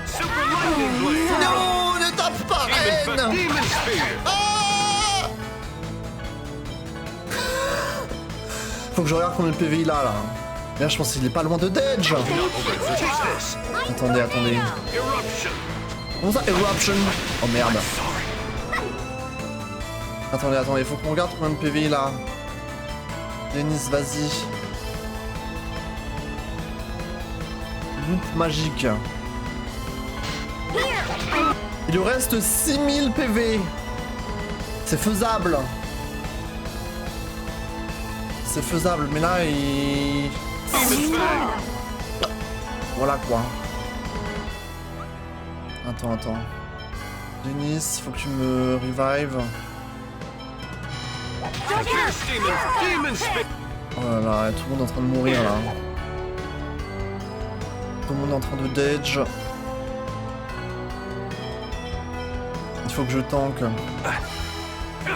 Super lightning blade. Non, ne tape pas, reine. Demon spear. Ah, faut que je regarde combien de PV il a là. Là, je pense qu'il est pas loin de Dedge. Take this. Attendez, attendez. Eruption. Comment ça, Eruption? Oh merde. Attendez, attendez, faut qu'on regarde combien de PV il a. Denis, vas-y. Loop magique. Il lui reste 6000 PV. C'est faisable. C'est faisable, mais là, il... Voilà quoi. Attends, attends. Denis, faut que tu me revive. Fierce demon spear. Oh là là, tout le monde est en train de mourir là. Tout le monde est en train de dodge. Il faut que je tank.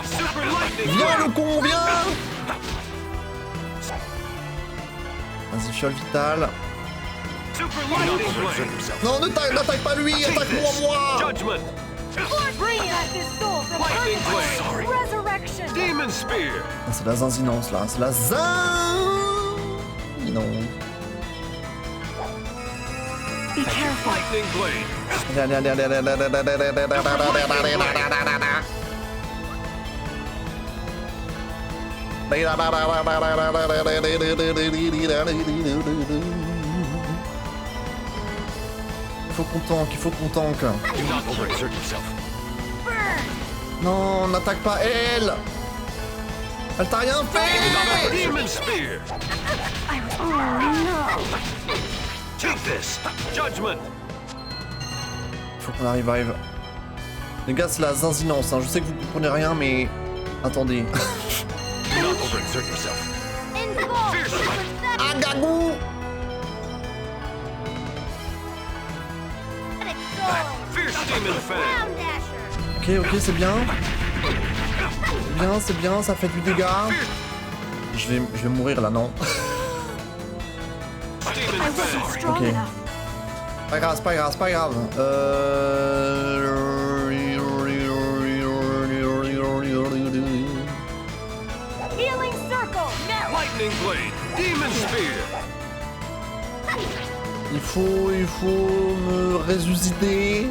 Super lightning. Viens le con, viens! Vas-y, fiole vitale. Super lightning blade. Non, n'attaque pas lui, attaque-moi moi! Judgment. Bring back his soul from Lightning purgatory. blade. Resurrection. Demon spear. Ah, c'est la zinzinance là, c'est la non. Be careful. Lightning blade. Allez, allez, allez, allez, allez, allez, allez, allez, allez, allez, faut qu'on tank, il faut qu'on tank. Do not overexert yourself. Non, n'attaque pas elle. Elle t'a rien fait. Demon spear. Take this. Judgment. Faut qu'on arrive, arrive. Les gars, c'est la zinzinance, hein. Je sais que vous comprenez rien, mais... Attendez. Do not overexert yourself. Invoke. Fierce light. Ah, gagou! Let it go. Fierce demon fang. Ground dasher. Ok, ok, c'est bien. C'est bien, ça fait du dégât. Je vais mourir là, non. Demon I wasn't fang. strong Ok. enough. Pas grave, c'est pas grave, c'est pas grave. Healing circle. Now. Lightning blade. Demon spear. Il faut me ressusciter.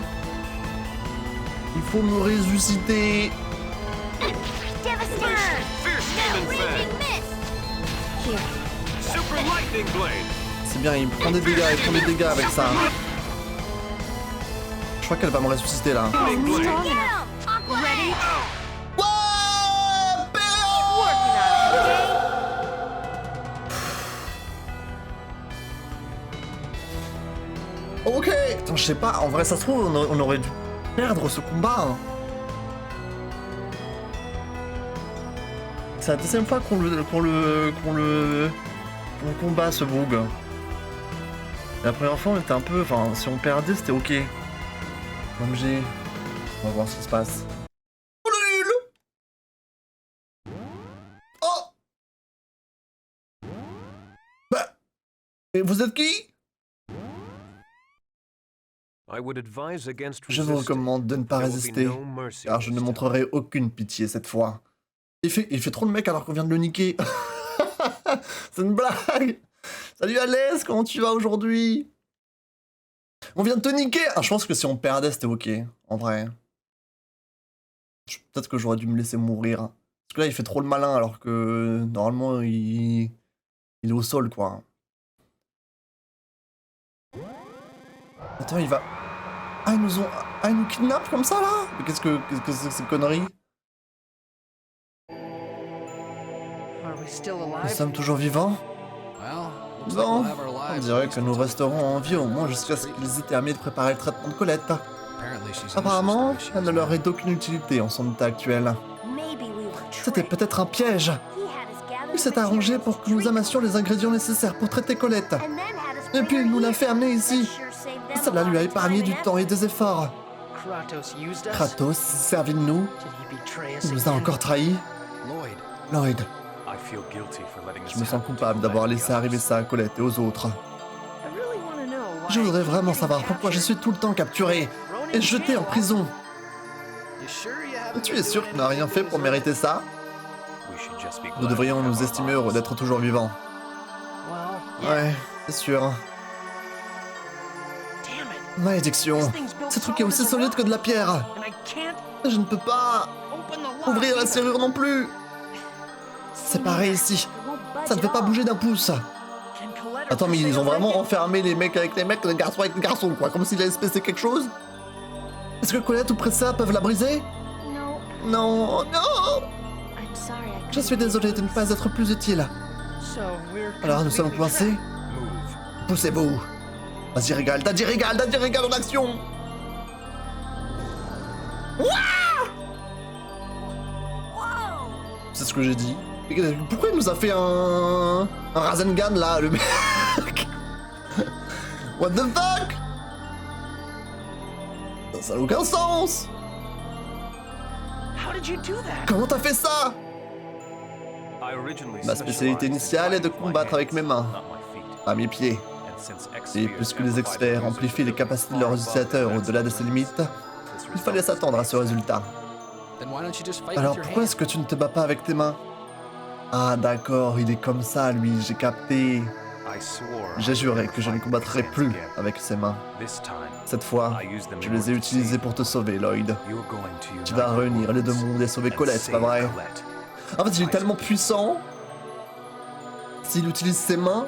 Il faut me ressusciter. Devastator. Fierce Now. demon fang. Raging mist. Here. Super lightning blade. C'est bien, il prend des dégâts, il prend des dégâts avec ça. Je crois qu'elle va me ressusciter là. Lightning blade. Get him. Aqua. Ready. Wow, Working on it, Ok. Attends, je sais pas, en vrai ça se trouve on aurait dû perdre ce combat. Hein. C'est la deuxième fois qu'on combat ce bug. La première fois on était un peu... Enfin, si on perdait c'était ok. MG. On va voir ce qui se passe. Oh le nul. Oh. Bah. Et vous êtes qui? I would advise against Je vous resisting. recommande de ne pas There will be résister, no mercy car je ne this time. montrerai aucune pitié cette fois. Il fait trop le mec alors qu'on vient de le niquer. C'est une blague. Salut Alès, comment tu vas aujourd'hui? On vient de te niquer. Ah, je pense que si on perdait, c'était ok, en vrai. Peut-être que j'aurais dû me laisser mourir. Parce que là, il fait trop le malin alors que normalement, il est au sol, quoi. Attends, il va... Ah, ils nous kidnappent comme ça, là? Mais qu'est-ce que c'est que ces conneries? Are we still Nous alive? sommes toujours vivants? Well, Non. On dirait que nous resterons en vie au moins jusqu'à ce qu'ils aient terminé de préparer le traitement de Colette. Apparemment, elle ne leur est d'aucune utilité en son état actuel. Maybe we were C'était tricked. peut-être un piège. He had us gathered Il s'est arrangé pour que nous amassions les ingrédients nécessaires pour traiter Colette. and then had us Et bring puis her il nous l'a here. fait amener ici. That sure saved them Cela a lui a lot of épargné time du and temps et des efforts. Kratos used us? Kratos s'est servi de nous. Did he betray us Il nous a again? encore trahis. Lloyd, Lloyd, I feel guilty for letting je this me sens happen to coupable you d'avoir and the laissé arriver others. ça à Colette et aux autres. I really want to know why Je voudrais vraiment savoir pourquoi je suis tout le temps capturé et jeté en prison. You sure you haven't Tu been es sûr doing que tu n'as rien fait pour mériter ça? We should just be Nous glad devrions we have nous our estimer lives. heureux d'être toujours vivants. Well, Ouais, c'est sûr. damn it. Malédiction. This thing's built Ce truc est solid aussi as a solide rock, que de la pierre. and I can't Je ne peux pas open the lock ouvrir la either. serrure non plus. C'est pareil ici. It won't budge Ça ne at fait pas all. bouger d'un pouce. Can Coletta Attends, mais ils ont say vraiment like it? enfermé les mecs, les garçons avec les garçons, quoi. Comme s'il allait se passer quelque chose. Est-ce que Colette ou Pressa peuvent la briser? No, Non, non. I'm sorry. I Je couldn't suis be désolé de ne pas être plus utile. So we're Alors nous sommes completely coincés. trapped. Move. Poussez-vous. Vas-y, régale, t'as dit régale en action. C'est ce que j'ai dit. Mais pourquoi il nous a fait un Rasengan là, le mec? What the fuck? Ça n'a aucun sens. How did you do that? Comment t'as fait ça? I originally Ma spécialité initiale est de combattre avec mes mains, à mes pieds. Et puisque les experts amplifient les capacités de leurs utilisateurs au-delà de ces limites, il fallait s'attendre à ce résultat. Then why don't you just fight Alors with your pourquoi hands? est-ce que tu ne te bats pas avec tes mains? Ah d'accord, il est comme ça lui, j'ai capté. J'ai juré que je ne combattrai plus avec ses mains. Cette fois, je les ai utilisées pour te sauver, Lloyd. Tu vas réunir les deux mondes et sauver Colette, c'est pas vrai? En fait, il est tellement puissant. S'il utilise ses mains,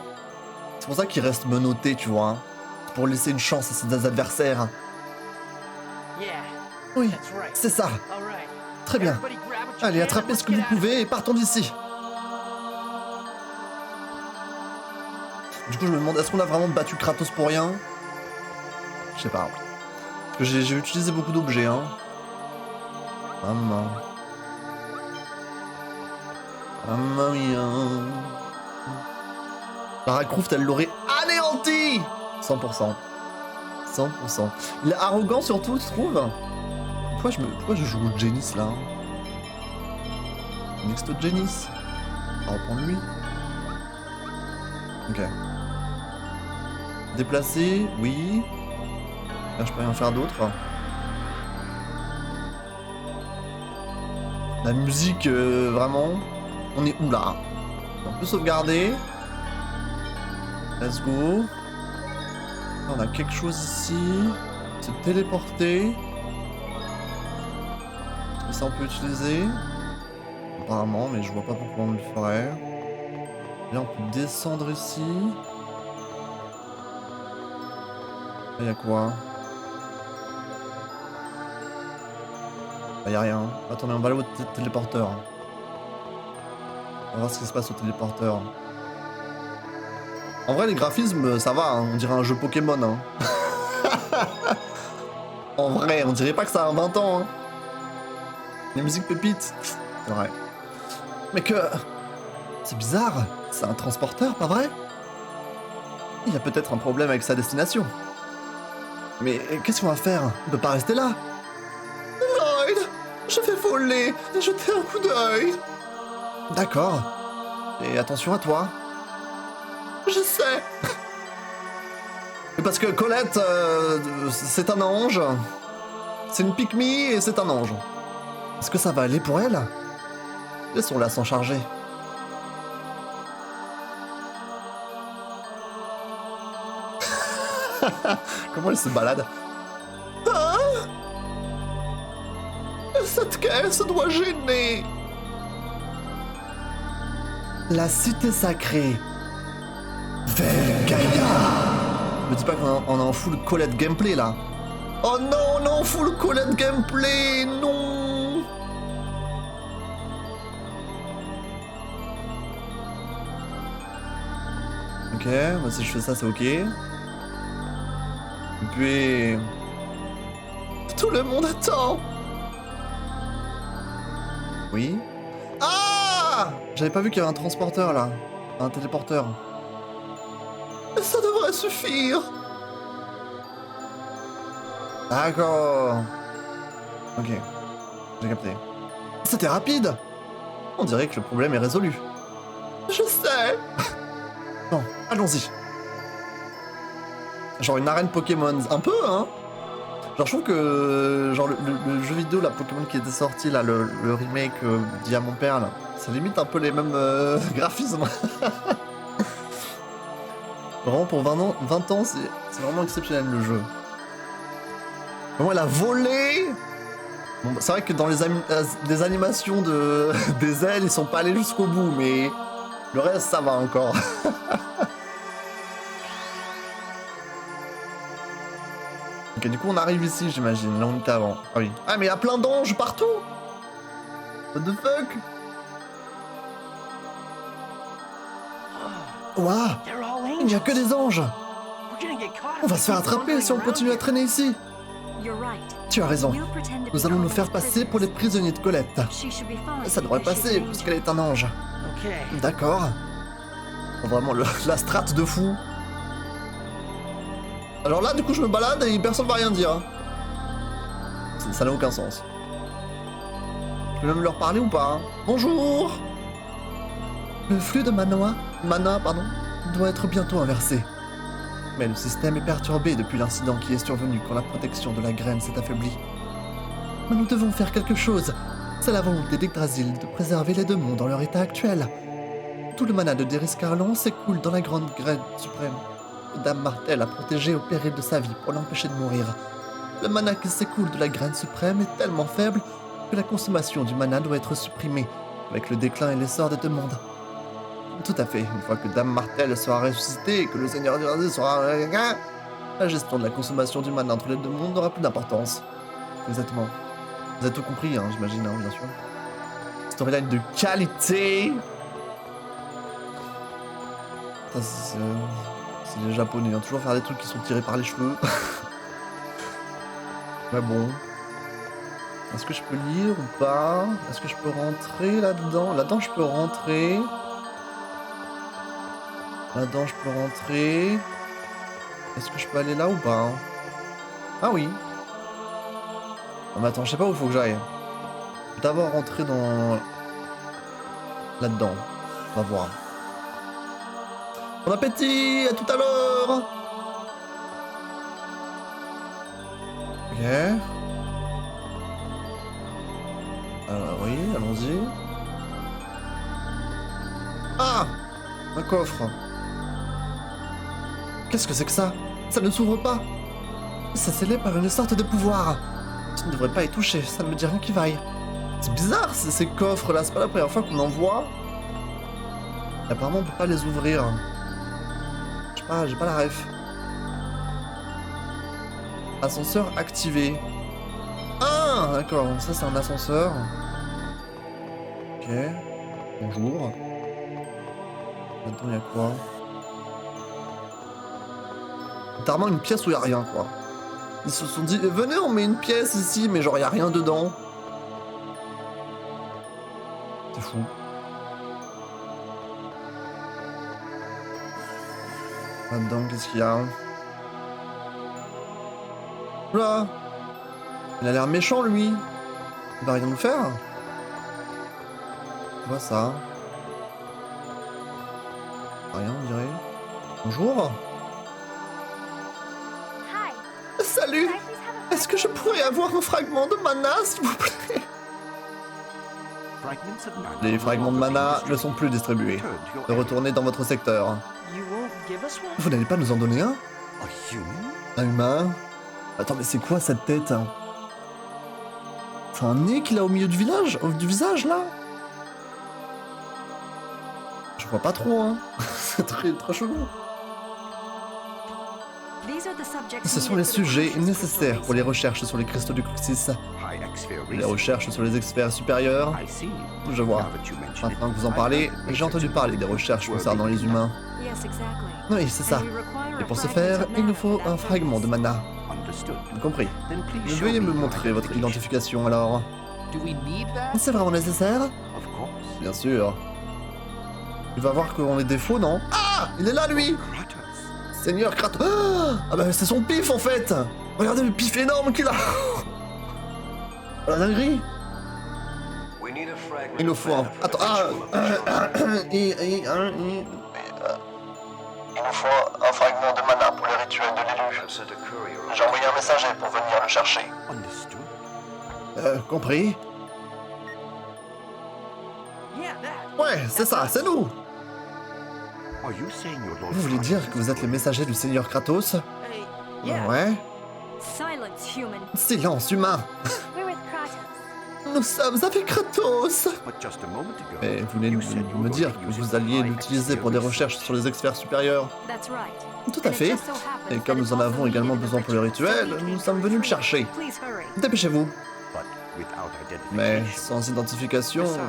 c'est pour ça qu'il reste menotté, tu vois. Hein, pour laisser une chance à ses adversaires. Yeah, Oui, that's right. c'est ça. All right. Très bien. Everybody grab what you Allez, can attrapez and ce que let's vous get out of pouvez et partons d'ici. Du coup, je me demande, est-ce qu'on a vraiment battu Kratos pour rien? Je sais pas. Parce que j'ai utilisé beaucoup d'objets, hein. Maman. Maman mia. Lara Croft, elle l'aurait anéanti 100%. 100%. Il est arrogant surtout, tu trouves? Pourquoi je joue au Genis là? Next au Genis. On va reprendre lui. Ok. Déplacer, oui. Là, je peux rien faire d'autre. La musique, vraiment. On est où là? On peut sauvegarder. Let's go. On a quelque chose ici. Se téléporter. Est-ce que ça on peut utiliser? Apparemment, mais je vois pas pourquoi on le ferait. Là, on peut descendre ici. Là, y'a quoi? Là, y'a rien. Attendez, on va aller au téléporteur. On va voir ce qui se passe au téléporteur. En vrai, les graphismes, ça va, hein. On dirait un jeu Pokémon. Hein. En vrai, on dirait pas que ça a 20 ans. Hein. Les musiques pépites. C'est vrai. Mais que... C'est bizarre. C'est un transporteur, pas vrai? Il y a peut-être un problème avec sa destination. Mais qu'est-ce qu'on va faire? On peut pas rester là. Lloyd, je vais voler et jeter un coup d'œil. D'accord. Et attention à toi. Je sais. Parce que Colette, c'est un ange. C'est une pique-me et c'est un ange. Est-ce que ça va aller pour elle? Laissons-la s'en charger. Comment elle se balade? Ah, cette caisse doit gêner. La cité sacrée. Gaïa. Me dis pas qu'on est en full Colette gameplay là. Oh non, on est en full Colette gameplay. Non. Ok, moi si je fais ça c'est ok. Et puis... Tout le monde attend. Oui. Ah! J'avais pas vu qu'il y avait un transporteur là. Un téléporteur. Ça devrait suffire. D'accord. Ok. J'ai capté. C'était rapide. On dirait que le problème est résolu. Je sais. Bon, allons-y. genre une arène Pokémon. Un peu, hein. Genre, je trouve que genre le jeu vidéo, la Pokémon qui était sorti, là, le remake Diamant Perle, ça limite un peu les mêmes graphismes. Vraiment, pour 20 ans, c'est vraiment exceptionnel le jeu. Comment elle a volé. Bon, c'est vrai que dans les animations des ailes, ils sont pas allés jusqu'au bout, mais le reste, ça va encore. Ok, du coup, on arrive ici, j'imagine. Là, on était avant. Ah oui. Ah, mais il y a plein d'anges partout. What the fuck? Waouh, They're all il n'y a que angels. des anges. We're gonna get caught On if va we se faire keep attraper si on wandering continue à around traîner ici. You're right. Tu as raison. We'll pretend to Nous be allons nous faire Colin's passer pour les prisoners. prisonniers de Colette. She should be fine Ça devrait because she's passer, an parce angel. qu'elle est un ange. here. Okay. D'accord. Vraiment, la strat de fou. Alors là, du coup, je me balade et personne va rien dire. Ça n'a aucun sens. Je peux même leur parler ou pas, hein. Bonjour. Le flux de mana, doit être bientôt inversé. Mais le système est perturbé depuis l'incident qui est survenu quand la protection de la graine s'est affaiblie. Mais nous devons faire quelque chose. C'est la volonté d'Yggdrasil de préserver les deux mondes dans leur état actuel. Tout le mana de Déris Carlon s'écoule dans la grande graine suprême que Dame Martel a protégée au péril de sa vie pour l'empêcher de mourir. Le mana qui s'écoule de la graine suprême est tellement faible que la consommation du mana doit être supprimée avec le déclin et l'essor des deux mondes. Tout à fait, une fois que Dame Martel sera ressuscitée et que le Seigneur d'Yggdrasil sera... La gestion de la consommation du mana entre les deux mondes n'aura plus d'importance. Exactement. Vous avez tout compris, hein, j'imagine, hein, bien sûr. Storyline de qualité. C'est les japonais, hein, toujours faire des trucs qui sont tirés par les cheveux. Mais bon. Est-ce que je peux lire ou pas? Est-ce que je peux rentrer là-dedans? Là-dedans, je peux rentrer. Là-dedans, je peux rentrer. Est-ce que je peux aller là ou pas? Ah oui. Non, mais attends, je sais pas où il faut que j'aille. D'abord rentrer dans... Là-dedans. On va voir. Bon appétit! À tout à l'heure! Ok. Oui, allons-y. Ah! Un coffre. Qu'est-ce que c'est que ça? Ça ne s'ouvre pas. C'est scellé par une sorte de pouvoir. Tu ne devrais pas y toucher, ça ne me dit rien qui vaille. C'est bizarre ces coffres là, c'est pas la première fois qu'on en voit. Et apparemment on peut pas les ouvrir. Je sais pas, j'ai pas la ref. Ascenseur activé. Ah d'accord, ça c'est un ascenseur. Ok. Bonjour. Maintenant il y a quoi? Notamment une pièce où il y a rien quoi. Ils se sont dit, venez on met une pièce ici, mais genre il y a rien dedans. C'est fou. Là-dedans, qu'est-ce qu'il y a? Oula! Il a l'air méchant lui. Il va rien nous faire. On voit ça. Rien on dirait. Bonjour. Hi. Salut! Can I please have a Est-ce que je pourrais avoir un fragment de mana, s'il vous plaît? Les fragments de mana ne sont plus distribués. Retournez dans votre secteur. You won't give us one? Vous n'allez pas nous en donner un? Un humain? Attends, mais c'est quoi cette tête? C'est un nez qu'il a au milieu du village, du visage, là? Je vois pas trop, hein. C'est très chelou. These are the subjects Ce sont les needed for the sujets conscious nécessaires crystal pour les race. recherches sur les cristaux du Cruxis. Les recherches sur les experts supérieurs. Je vois. Maintenant que vous en parlez, j'ai entendu parler des recherches concernant les humains. Yes, exactly. Oui, c'est ça. And we require a Et pour ce fragment faire, of il nous mana faut for that un fragment de purpose. mana. Compris. Veuillez me montrer votre identification alors. Do we need that? C'est vraiment nécessaire? Bien sûr. Il va voir qu'on est des faux, non? Ah! Il est là, lui! Seigneur Kratos. Ah bah c'est son pif en fait. Regardez le pif énorme qu'il a. La dinguerie. Il nous faut un... Attends, nous faut un fragment de mana pour le rituel de l'élu. I've sent a courier. J'ai envoyé un messager pour venir le chercher. Understood. Compris? Yeah, that. Ouais, c'est ça, c'est nous! Are you saying your Lord Vous voulez dire que vous êtes les messagers du Seigneur Kratos? Hey, yeah. Ouais. Silence, human. Silence, humain! We're with Kratos. Nous sommes avec Kratos! But just a moment ago. Mais vous venez you de said you me were dire going que to use vous it alliez for l'utiliser pour des recherches sur les experts supérieurs. That's right. Tout à And it fait. just so happens Et that comme it's nous en avons also également needed in besoin the pour le ritual, rituel, so we nous came sommes to venus le retrieve chercher. it. Please hurry. Dépêchez-vous. But without Mais identification. sans identification, Besides,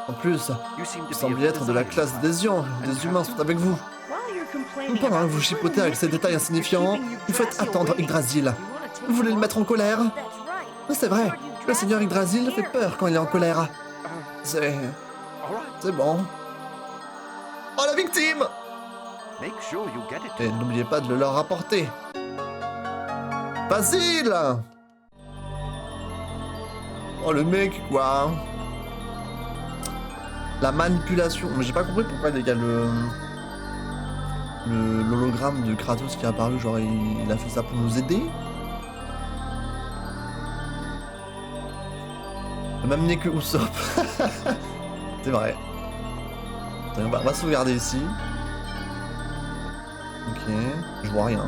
en plus, you seem to vous be semblez of être de la design classe class. d'adhésion. Des humains sont avec vous. While you're complaining Pendant que about vous the chipotez avec ces détails insignifiants, il faut Yggdrasil attendre waiting. Yggdrasil. You wanna take Vous voulez le him mettre en colère? That's right. C'est vrai, le Seigneur Yggdrasil fait peur quand il est en colère. C'est... All right. c'est bon. Oh, la victime! Make sure you get it. Et n'oubliez pas de le leur rapporter. Facile! Oh, le mec, quoi. La manipulation. Mais j'ai pas compris pourquoi il y a l'hologramme de Kratos qui est apparu. Genre, il a fait ça pour nous aider. Le même nez que Usopp. C'est vrai. Attends, on va sauvegarder ici. Ok, je vois rien.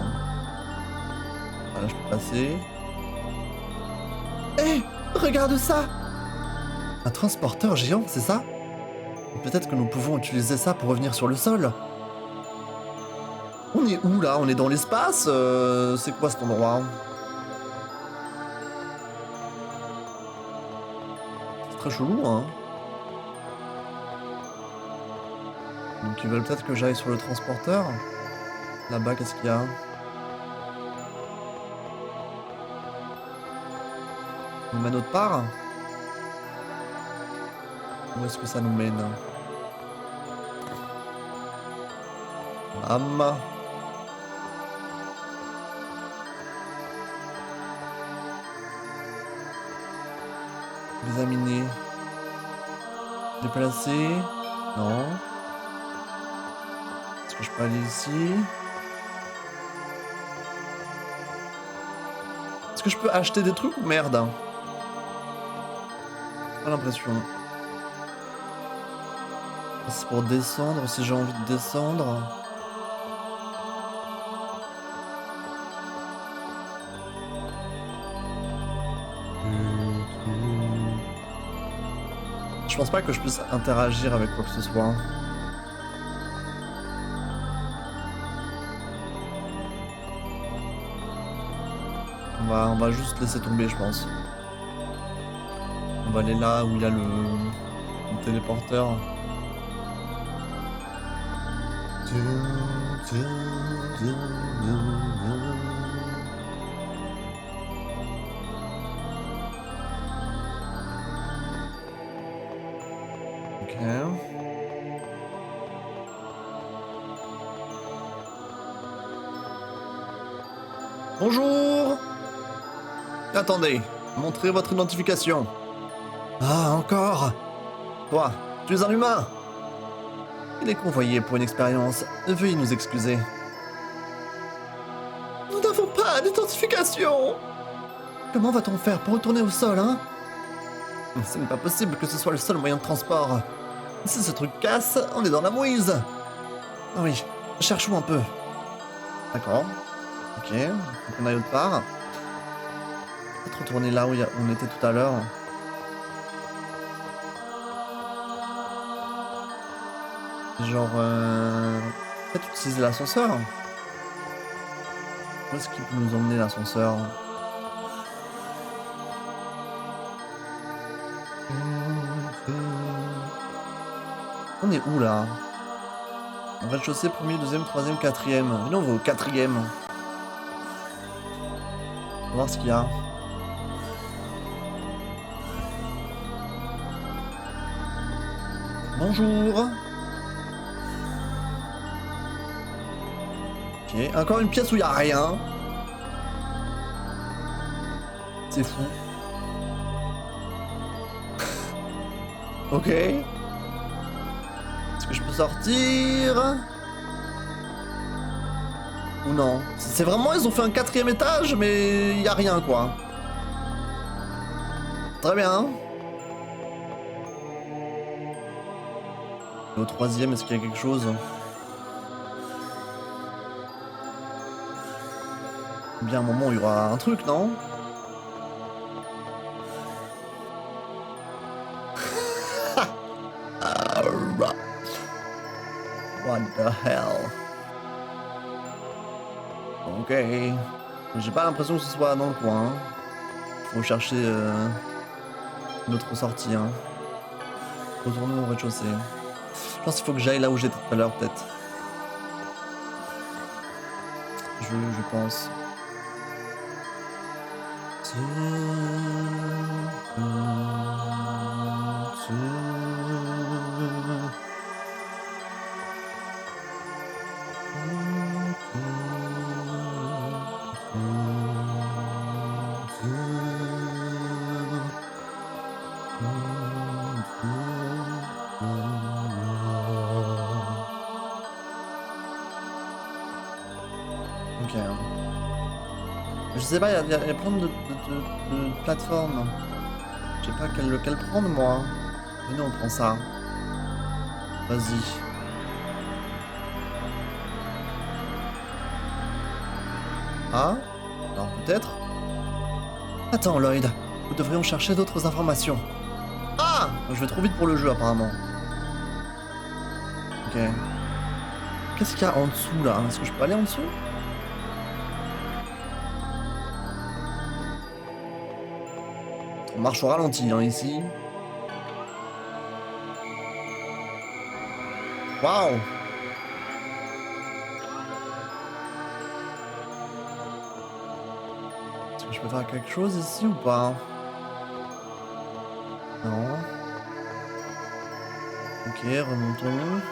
Ah, là, je peux passer. Hé, regarde ça! Un transporteur géant, c'est ça? Peut-être que nous pouvons utiliser ça pour revenir sur le sol. On est où là? On est dans l'espace? C'est quoi cet endroit? C'est très chelou, hein? Donc ils veulent peut-être que j'aille sur le transporteur. Là-bas, qu'est-ce qu'il y a? On nous mène autre part? Où est-ce que ça nous mène? Bam. Examiner. Déplacer. Non. Est-ce que je peux aller ici? Est-ce que je peux acheter des trucs ou merde? J'ai pas l'impression. C'est pour descendre, si j'ai envie de descendre. Je pense pas que je puisse interagir avec quoi que ce soit. On va juste laisser tomber, je pense. On va aller là où il y a le téléporteur. Ok. Bonjour! Attendez, montrez votre identification. Ah, encore? Toi, tu es un humain? Il est convoyé pour une expérience. Veuillez nous excuser. Nous n'avons pas d'identification! Comment va-t-on faire pour retourner au sol, hein? Ce n'est pas possible que ce soit le seul moyen de transport. Si ce truc casse, on est dans la mouise. Ah oui, cherchons un peu. D'accord. Ok, faut qu'on aille autre part. Peut-être retourner là où on était tout à l'heure. Genre, peut-être utiliser l'ascenseur. Où est-ce qu'il peut nous emmener l'ascenseur? On est où là? On va rez-de-chaussée, premier, deuxième, troisième, quatrième. Et là on va au quatrième. On va voir ce qu'il y a. Bonjour. Ok, encore une pièce où il n'y a rien. C'est fou. Ok. Est-ce que je peux sortir? Ou non? C'est vraiment, ils ont fait un 4e étage, mais y a rien, quoi. Très bien. Et au 3e, est-ce qu'il y a quelque chose? Bien, à un moment, il y aura un truc, non? What the hell? Ok. J'ai pas l'impression que ce soit dans le coin. Hein. Faut chercher une autre sortie. Hein. Retourner au rez-de-chaussée. Je pense qu'il faut que j'aille là où j'étais tout à l'heure, peut-être. Je pense. Ok. Je sais pas, il y a plein de plateformes. Je sais pas lequel prendre moi. Venez, on prend ça. Vas-y. Ah? Alors peut-être? Attends Lloyd, nous devrions chercher d'autres informations. Ah! Je vais trop vite pour le jeu apparemment. Ok. Qu'est-ce qu'il y a en dessous là? Est-ce que je peux aller en dessous? On marche au ralenti hein, ici. Waouh! Est-ce que je peux faire quelque chose ici ou pas? Non. Ok, remontons.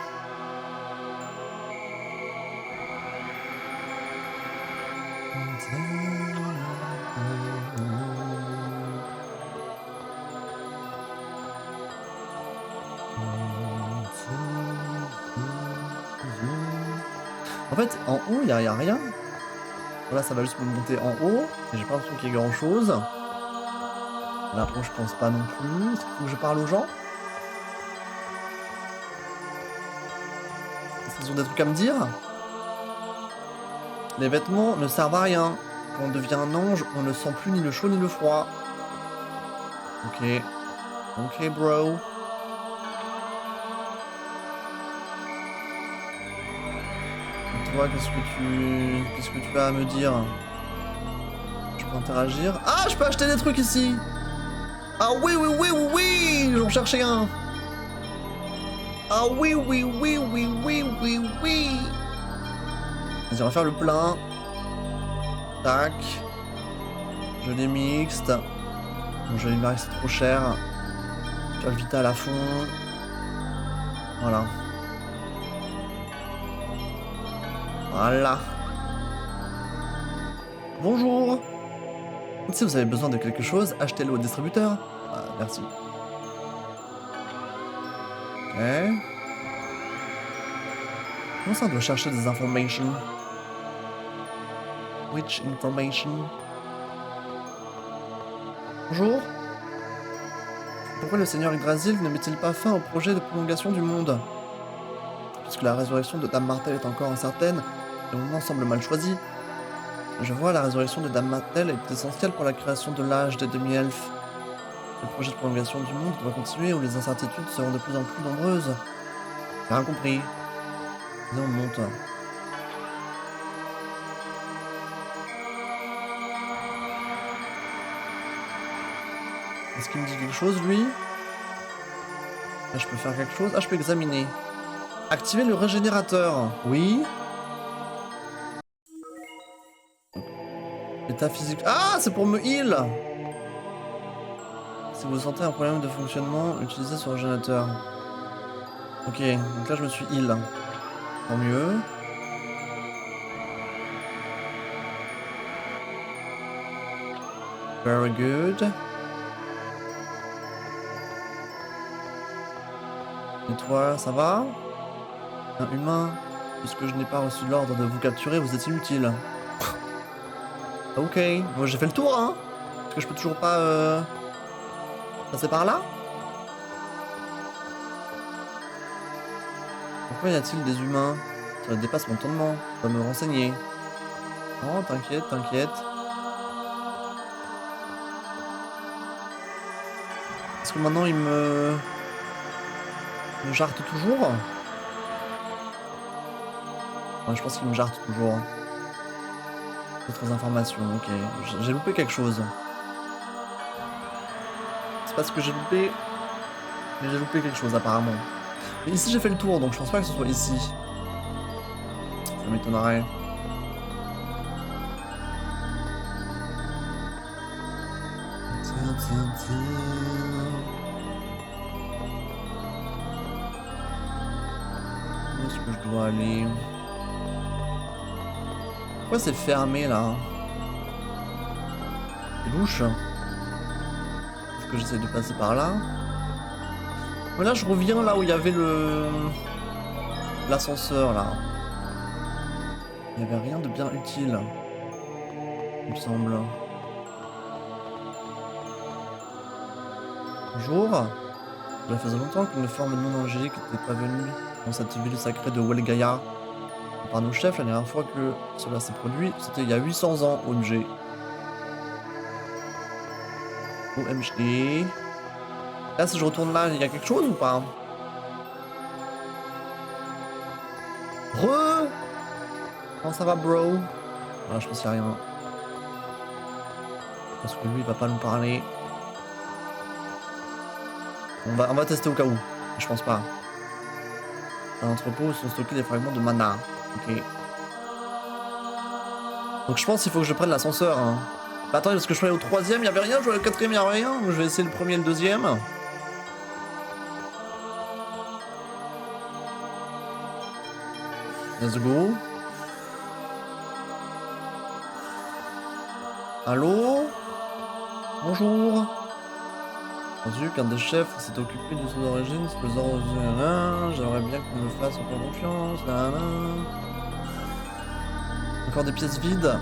En fait, en haut, il n'y a rien. Voilà, ça va juste me monter en haut. Et j'ai pas l'impression qu'il y ait grand chose. Là, après, je pense pas non plus. Est-ce qu'il faut que je parle aux gens? Est-ce qu'ils ont des trucs à me dire? Les vêtements ne servent à rien. Quand on devient un ange, on ne sent plus ni le chaud ni le froid. Ok. Ok, bro. Et toi, qu'est-ce que tu as à me dire? Je peux interagir. Ah, je peux acheter des trucs ici. Ah oui, oui, oui, oui, oui. J'en cherchais un. Ah oui, oui, oui, oui, oui, oui, oui. Vas-y, on va faire le plein. Tac. Je l'ai mixte. Bon, je l'ai marqué, c'est trop cher. Je vais le vital à fond. Voilà. Voilà. Bonjour. Si vous avez besoin de quelque chose, achetez-le au distributeur. Ah, merci. Ok. Comment ça, on doit chercher des informations? Which information? Bonjour. Pourquoi le Seigneur Yggdrasil ne met-il pas fin au projet de prolongation du monde? Puisque la résurrection de Dame Martel est encore incertaine, le moment semble mal choisi. Je vois, la résurrection de Dame Martel est essentielle pour la création de l'âge des demi-elfes. Le projet de prolongation du monde doit continuer où les incertitudes seront de plus en plus nombreuses. J'ai rien compris. Viens, on monte. Est-ce qu'il me dit quelque chose, lui? Là, je peux faire quelque chose. Ah, je peux examiner. Activer le régénérateur. Oui. État physique. Ah, c'est pour me heal. Si vous sentez un problème de fonctionnement, utilisez ce régénérateur. Ok, donc là, je me suis heal. Tant mieux. Very good. Et toi, ça va? Un humain? Puisque je n'ai pas reçu l'ordre de vous capturer, vous êtes inutile. Ok, moi j'ai fait le tour, hein. Est-ce que je peux toujours pas passer par là? Pourquoi y a-t-il des humains? Ça dépasse mon entendement. Je dois me renseigner. Non, t'inquiète, t'inquiète. Est-ce que maintenant il me jarte toujours? Ouais, je pense qu'il me jarte toujours. D'autres informations, ok. J'ai loupé quelque chose. C'est pas ce que j'ai loupé, mais j'ai loupé quelque chose apparemment. Mais ici j'ai fait le tour, donc je pense pas que ce soit ici. Ça m'étonnerait. Où est-ce que je dois aller? Pourquoi c'est fermé là? C'est louche. Est-ce que j'essaie de passer par là? Mais là je reviens là où il y avait l'ascenseur là. Il n'y avait rien de bien utile, il me semble. Bonjour. Cela faisait longtemps qu'une forme non angélique n'était pas venue dans cette ville sacrée de Welgaia. Par nos chefs, la dernière fois que cela s'est produit, c'était il y a 800 ans, OMG. OMG. Là, si je retourne là, il y a quelque chose ou pas? Comment ça va, bro? Ah, je pense qu'il n'y a rien. Parce que lui, il va pas nous parler. On va tester au cas où. Je pense pas. Dans l'entrepôt où sont stockés des fragments de mana. Ok. Donc je pense qu'il faut que je prenne l'ascenseur. Hein. Bah attends, est-ce que je suis allé au troisième? Il y avait rien. Je vais aller au quatrième, il y a rien. Je vais essayer le premier et le deuxième. Let's go. Allô? Bonjour. Entendu qu'un des chefs s'est occupé de son origine, c'est le ordres. J'aimerais bien qu'on me fasse encore confiance. Encore des pièces vides.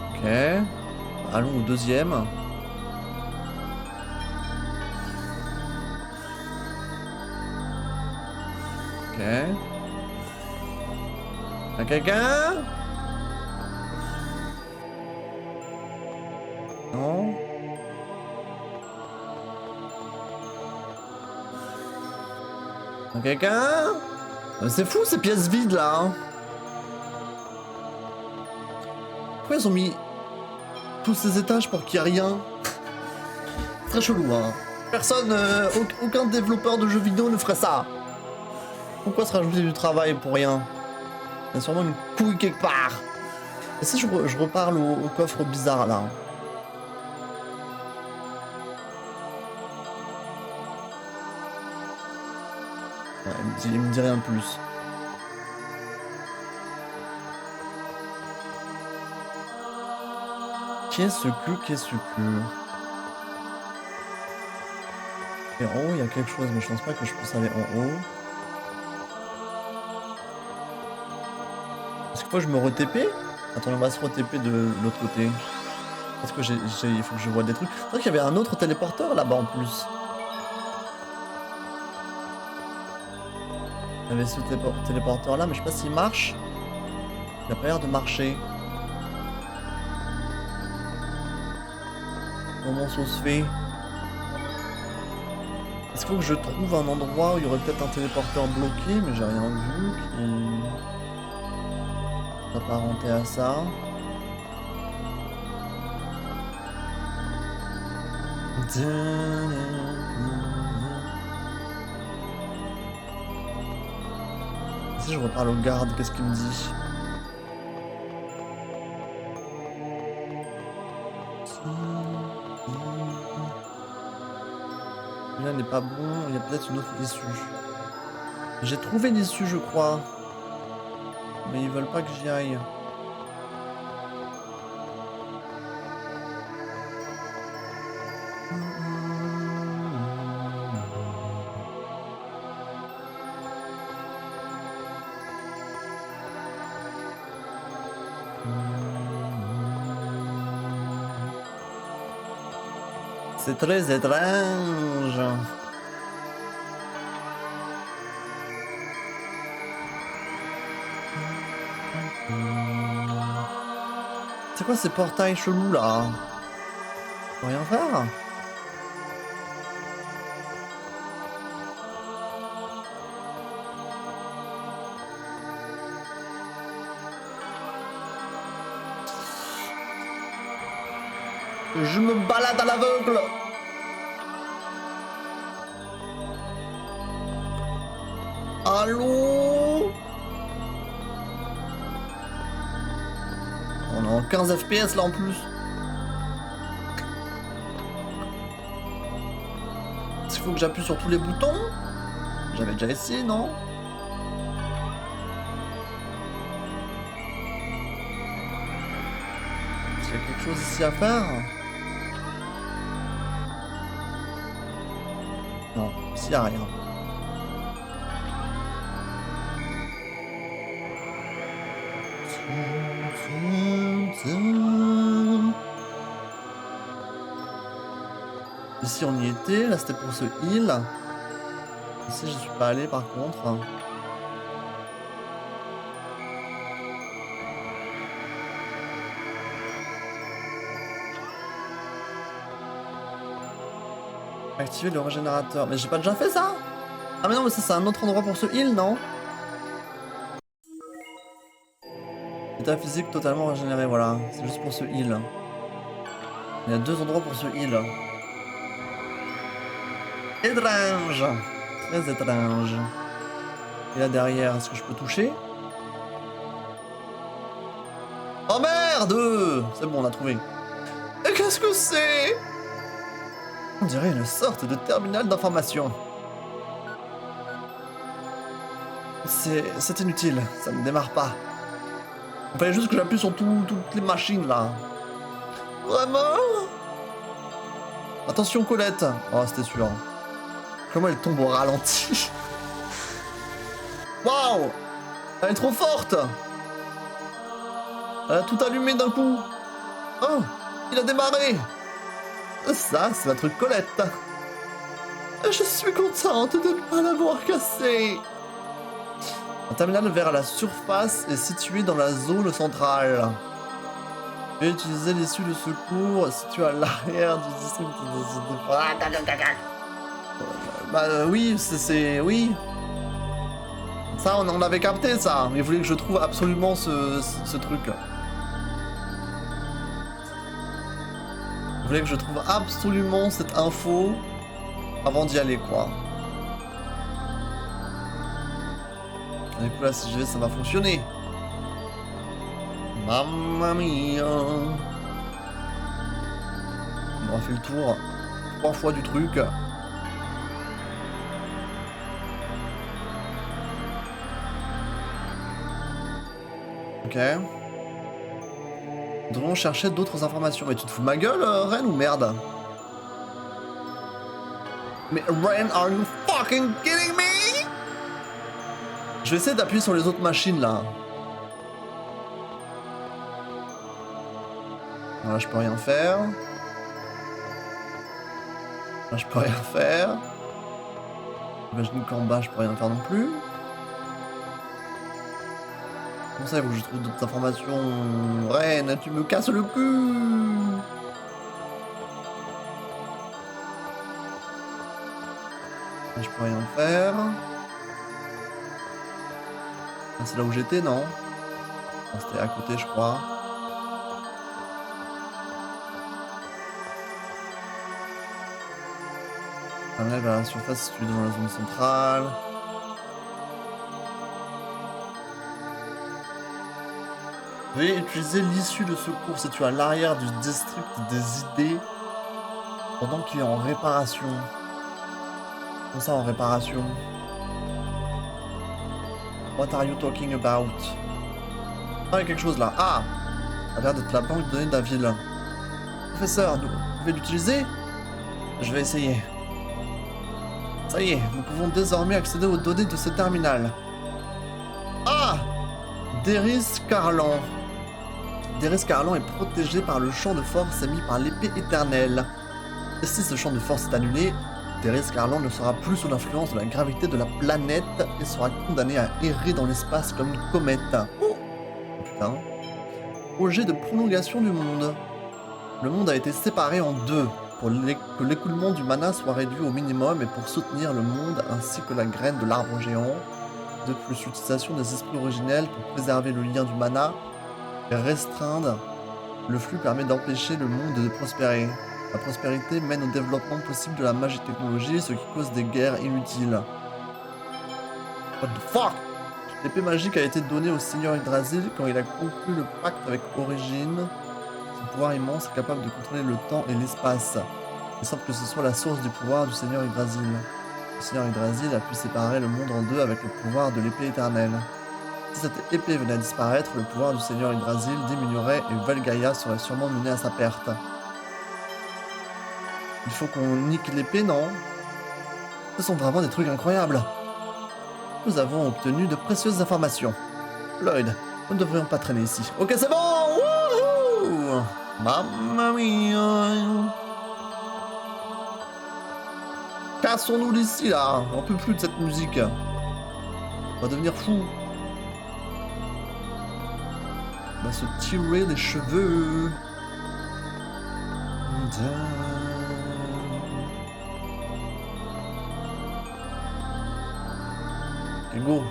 Ok. Allons au deuxième. Ok. Y'a quelqu'un? Non. Y'a quelqu'un? C'est fou ces pièces vides là. Hein. Pourquoi ils ont mis tous ces étages pour qu'il n'y ait rien? Très chelou hein. Personne, aucun développeur de jeux vidéo ne ferait ça. Pourquoi se rajouter du travail pour rien? Il y a sûrement une couille quelque part. Et si je reparle au coffre bizarre là? Ouais, il me dit rien de plus. Qu'est-ce que... Et en haut, il y a quelque chose, mais je pense pas que je puisse aller en haut. Est-ce qu'il faut que je me re-TP? Attends, on va se re-TP de l'autre côté. Parce que il faut que je vois des trucs. C'est vrai qu'il y avait un autre téléporteur là-bas en plus. Il y avait ce téléporteur là, mais je sais pas s'il marche. Il a pas l'air de marcher. Comment ça se fait? Est-ce qu'il faut que je trouve un endroit où il y aurait peut-être un téléporteur bloqué, mais j'ai rien vu qui s'apparentait à ça. Si je reparle au garde, qu'est-ce qu'il me dit? Là n'est pas bon, il y a peut-être une autre issue. J'ai trouvé l'issue je crois. Mais ils veulent pas que j'y aille. C'est très étrange. C'est quoi ces portails chelous là? On peut rien faire? Je me balade à l'aveugle. Allô? On est en 15 FPS là en plus. Est-ce qu'il faut que j'appuie sur tous les boutons? J'avais déjà essayé, non? Est-ce qu'il y a quelque chose ici à faire? Non, ici y a rien. Ici on y était, là c'était pour ce heal. Ici je suis pas allé par contre. Activer le régénérateur. Mais j'ai pas déjà fait ça? Ah mais non mais ça c'est un autre endroit pour ce heal, non? État physique totalement régénéré, voilà. C'est juste pour ce heal. Il y a 2 endroits pour ce heal. Étrange. Très étrange. Et là derrière, est-ce que je peux toucher? Oh merde! C'est bon, on a trouvé. Et qu'est-ce que c'est? On dirait une sorte de terminal d'information. C'est inutile, ça ne démarre pas. Il fallait juste que j'appuie sur toutes les machines là. Vraiment? Attention Colette. Oh c'était sûr. Comment elle tombe au ralenti? Waouh! Elle est trop forte! Elle a tout allumé d'un coup. Oh! Il a démarré! Ça, c'est notre Colette. Je suis contente de ne pas l'avoir cassé. Un terminal vers la surface est situé dans la zone centrale. Veuillez utiliser l'issue de secours située à l'arrière du district de... Bah oui, c'est... Oui. Ça, on avait capté ça. Mais il voulait que je trouve absolument ce truc. Il voulait que je trouve absolument cette info avant d'y aller, quoi. Du coup, là, si je vais, ça va fonctionner. Mamma mia. On a fait le tour 3 fois du truc. Ok. Nous devons chercher d'autres informations. Mais tu te fous de ma gueule, Ren, ou merde? Mais Ren, are you fucking kidding me? Je vais essayer d'appuyer sur les autres machines, là. Là, je peux rien faire. Là, je peux rien faire. J'imagine qu'en bas, je peux rien faire non plus. Comment ça, il faut que je trouve d'autres informations? Ren, tu me casses le cul! Là, je peux rien faire. Ah, c'est là où j'étais, non? Ah, c'était à côté, je crois. Un lève à la surface située dans la zone centrale. Veuillez utiliser l'issue de secours située à l'arrière du district des idées pendant qu'il est en réparation. Comme ça, en réparation. What are you talking about? Ah, il y a quelque chose là. Ah! Ça a l'air d'être la banque de données de la ville. Professeur, vous pouvez l'utiliser? Je vais essayer. Ça y est, nous pouvons désormais accéder aux données de ce terminal. Ah! Deris Carlan. Déréscarlant est protégé par le champ de force émis par l'épée éternelle. Et si ce champ de force est annulé, Déréscarlant ne sera plus sous l'influence de la gravité de la planète et sera condamné à errer dans l'espace comme une comète. Oh putain. Projet de prolongation du monde. Le monde a été séparé en deux, pour que l'écoulement du mana soit réduit au minimum et pour soutenir le monde ainsi que la graine de l'arbre géant. De plus, l'utilisation des esprits originels pour préserver le lien du mana et restreindre le flux permet d'empêcher le monde de prospérer. La prospérité mène au développement possible de la magie technologie, ce qui cause des guerres inutiles. What the fuck? L'épée magique a été donnée au Seigneur Yggdrasil quand il a conclu le pacte avec Origine. Son pouvoir immense est capable de contrôler le temps et l'espace. Il semble que ce soit la source du pouvoir du Seigneur Yggdrasil. Le Seigneur Yggdrasil a pu séparer le monde en deux avec le pouvoir de l'épée éternelle. Si cette épée venait à disparaître, le pouvoir du Seigneur Yggdrasil diminuerait et Velgaia serait sûrement menée à sa perte. Il faut qu'on nique l'épée, non? Ce sont vraiment des trucs incroyables. Nous avons obtenu de précieuses informations. Lloyd, nous ne devrions pas traîner ici. Ok, c'est bon! Wouhou! Mamma mia! Cassons-nous d'ici, là! On peut plus de cette musique. On va devenir fou. On va se tirer les cheveux. Ok, go.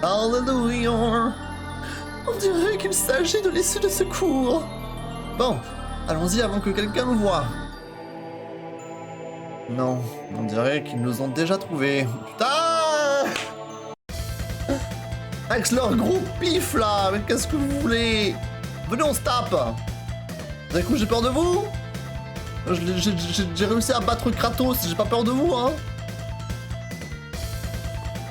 Alléluia. On dirait qu'il s'agit de l'issue de secours. Bon, allons-y avant que quelqu'un nous voie. Non, on dirait qu'ils nous ont déjà trouvés. Putain! Avec leur gros pif là, mais qu'est-ce que vous voulez? Venez, on se tape. D'un coup, j'ai peur de vous? J'ai réussi à battre Kratos, j'ai pas peur de vous, hein?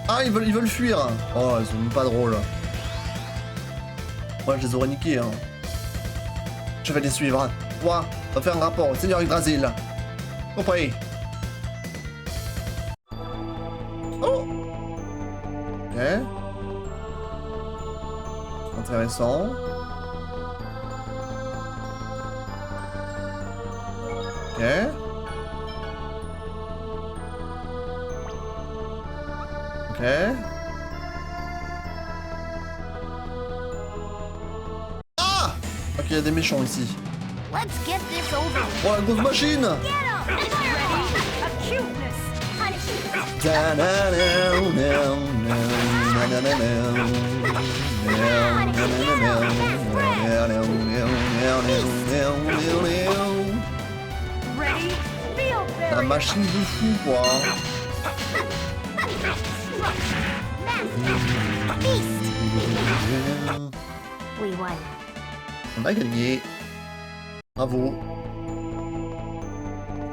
Ah, ils veulent fuir. Oh, ils sont même pas drôles. Moi, je les aurais niqués, hein. Je vais les suivre. Toi, va faire un rapport au Seigneur Yggdrasil. Compris. Oh! Ok. Intéressant. Ok. Ok. Ah! Ok, il y a des méchants ici. Let's get this over. Oh, la grosse machine! Get 'em! A cuteness. Ready? Feel La very machine de fou, quoi. We won. On a gagné. Bravo.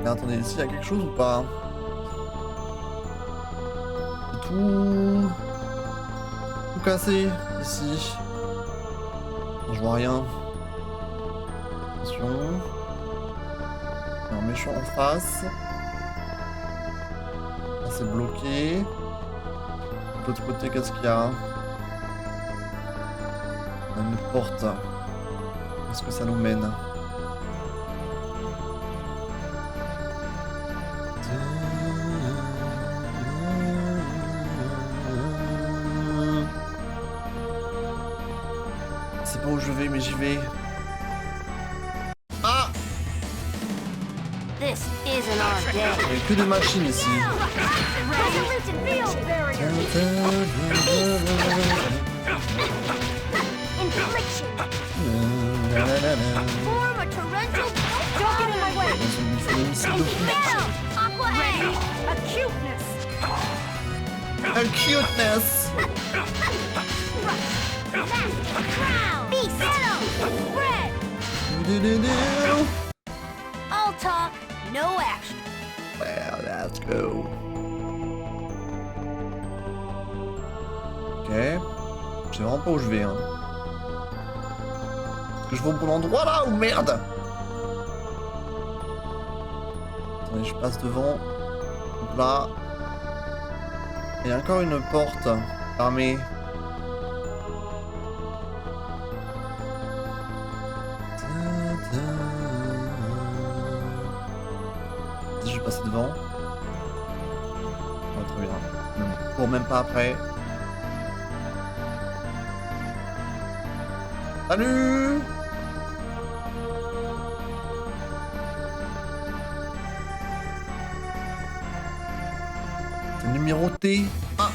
Mais attendez, ici, il y a quelque chose ou pas? C'est tout... Tout cassé, ici. Je vois rien. Attention. Il y a un méchant en face. Là, c'est bloqué. De l'autre côté, qu'est-ce qu'il y a? Une porte. Est-ce que ça nous mène? C'est pas où je vais, mais j'y vais. Ah! This isn't our day. Il n'y a que des machines ici. Resolution field barrier. Infliction. Form a torrential. Don't get in my way. Get 'em. Aqua Ready. Acuteness. A cuteness! Crown. Beast. Spread. All talk, no action. Well, let's go. Ok. Je sais vraiment pas où je vais, hein. Est-ce que je vais au bon endroit là ou merde? Attendez, je passe devant. Donc là... Il y a encore une porte fermée. Je vais passer devant. Ouais, très bien. Je cours même pas après. Salut! C'est numéroté. Ah!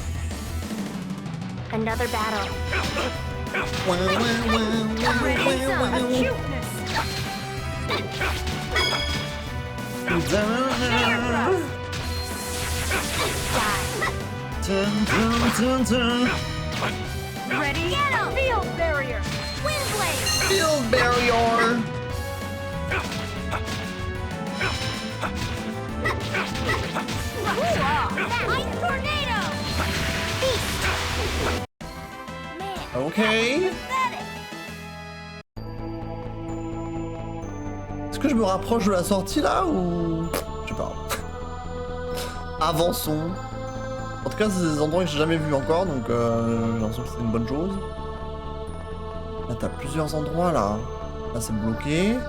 Another battle. Ouais, ouais, ouais, Ready some ouais, ouais, ouais. cuteness. Dun, dun, dun, dun. Ready? Get him! Field barrier. Wind blade. Field barrier. Ice tornado. Beast. Man. Ok. Pathetic. Est-ce que je me rapproche de la sortie là ou... Je sais pas. Avançons. En tout cas, c'est des endroits que j'ai jamais vus encore, donc j'ai l'impression que c'est une bonne chose. Là, t'as plusieurs endroits là. Là, c'est bloqué.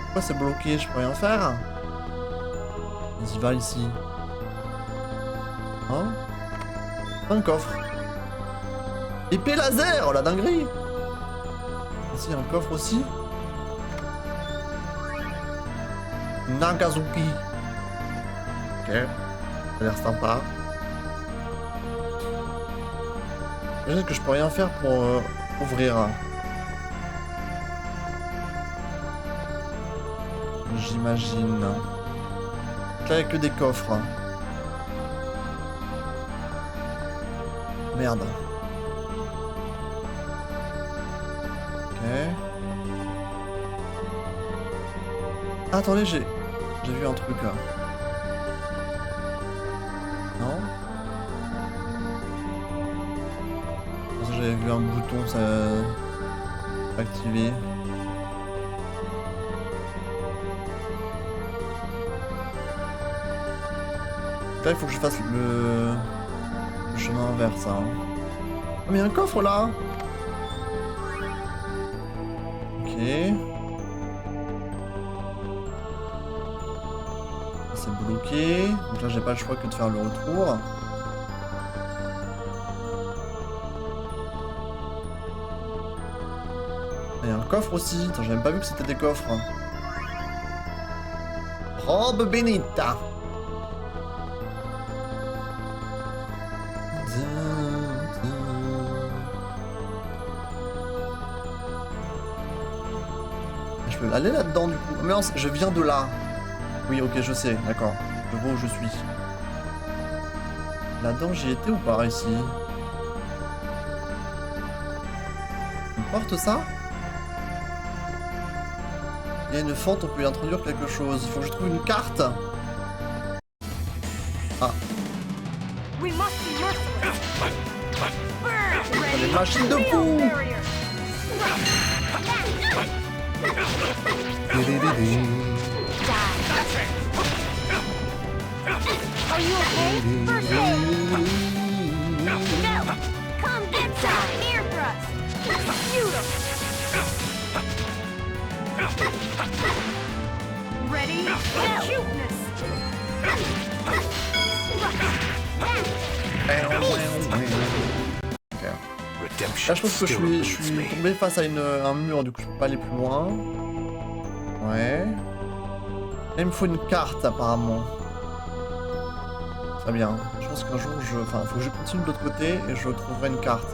Pourquoi c'est bloqué? Je peux rien faire. Vas-y, va ici. Hein? Un coffre. Épée laser! Oh la dinguerie! Ici, un coffre aussi. Nagazuki. Ok. Ça a l'air sympa. J'imagine que je peux rien faire pour ouvrir. J'imagine. Là, il n'y a que des coffres. Merde. Ok. Ah, attendez, j'ai vu un truc là. Non? J'avais vu un bouton ça activé. Là, il faut que je fasse le chemin inverse. Hein. Oh, mais il y a un coffre là! Ok. C'est bloqué. Donc là, j'ai pas le choix que de faire le retour. Il y a un coffre aussi. Attends, j'avais même pas vu que c'était des coffres. Robe Benita. Je peux aller là-dedans du coup. Mais non, je viens de là. Oui, ok, je sais, d'accord. Je vois où je suis. Là-dedans, j'y étais ou pas ici? Une porte ça? Il y a une fente, on peut y introduire quelque chose. Il faut que je trouve une carte. Ah. We must be merciless. Burn. Les Ready? machines de Field fou. barrier. Are you okay? First aid. No. Come get some. Air thrust. Beautiful. Ready? Cuteness. Ok. Là, Redemption je pense que je still suis eludes me. tombé face à un mur, du coup, je peux pas aller plus loin. Ouais. Là, il me faut une carte, apparemment. Très bien. Je pense qu'un jour, enfin, faut que je continue de l'autre côté et je trouverai une carte.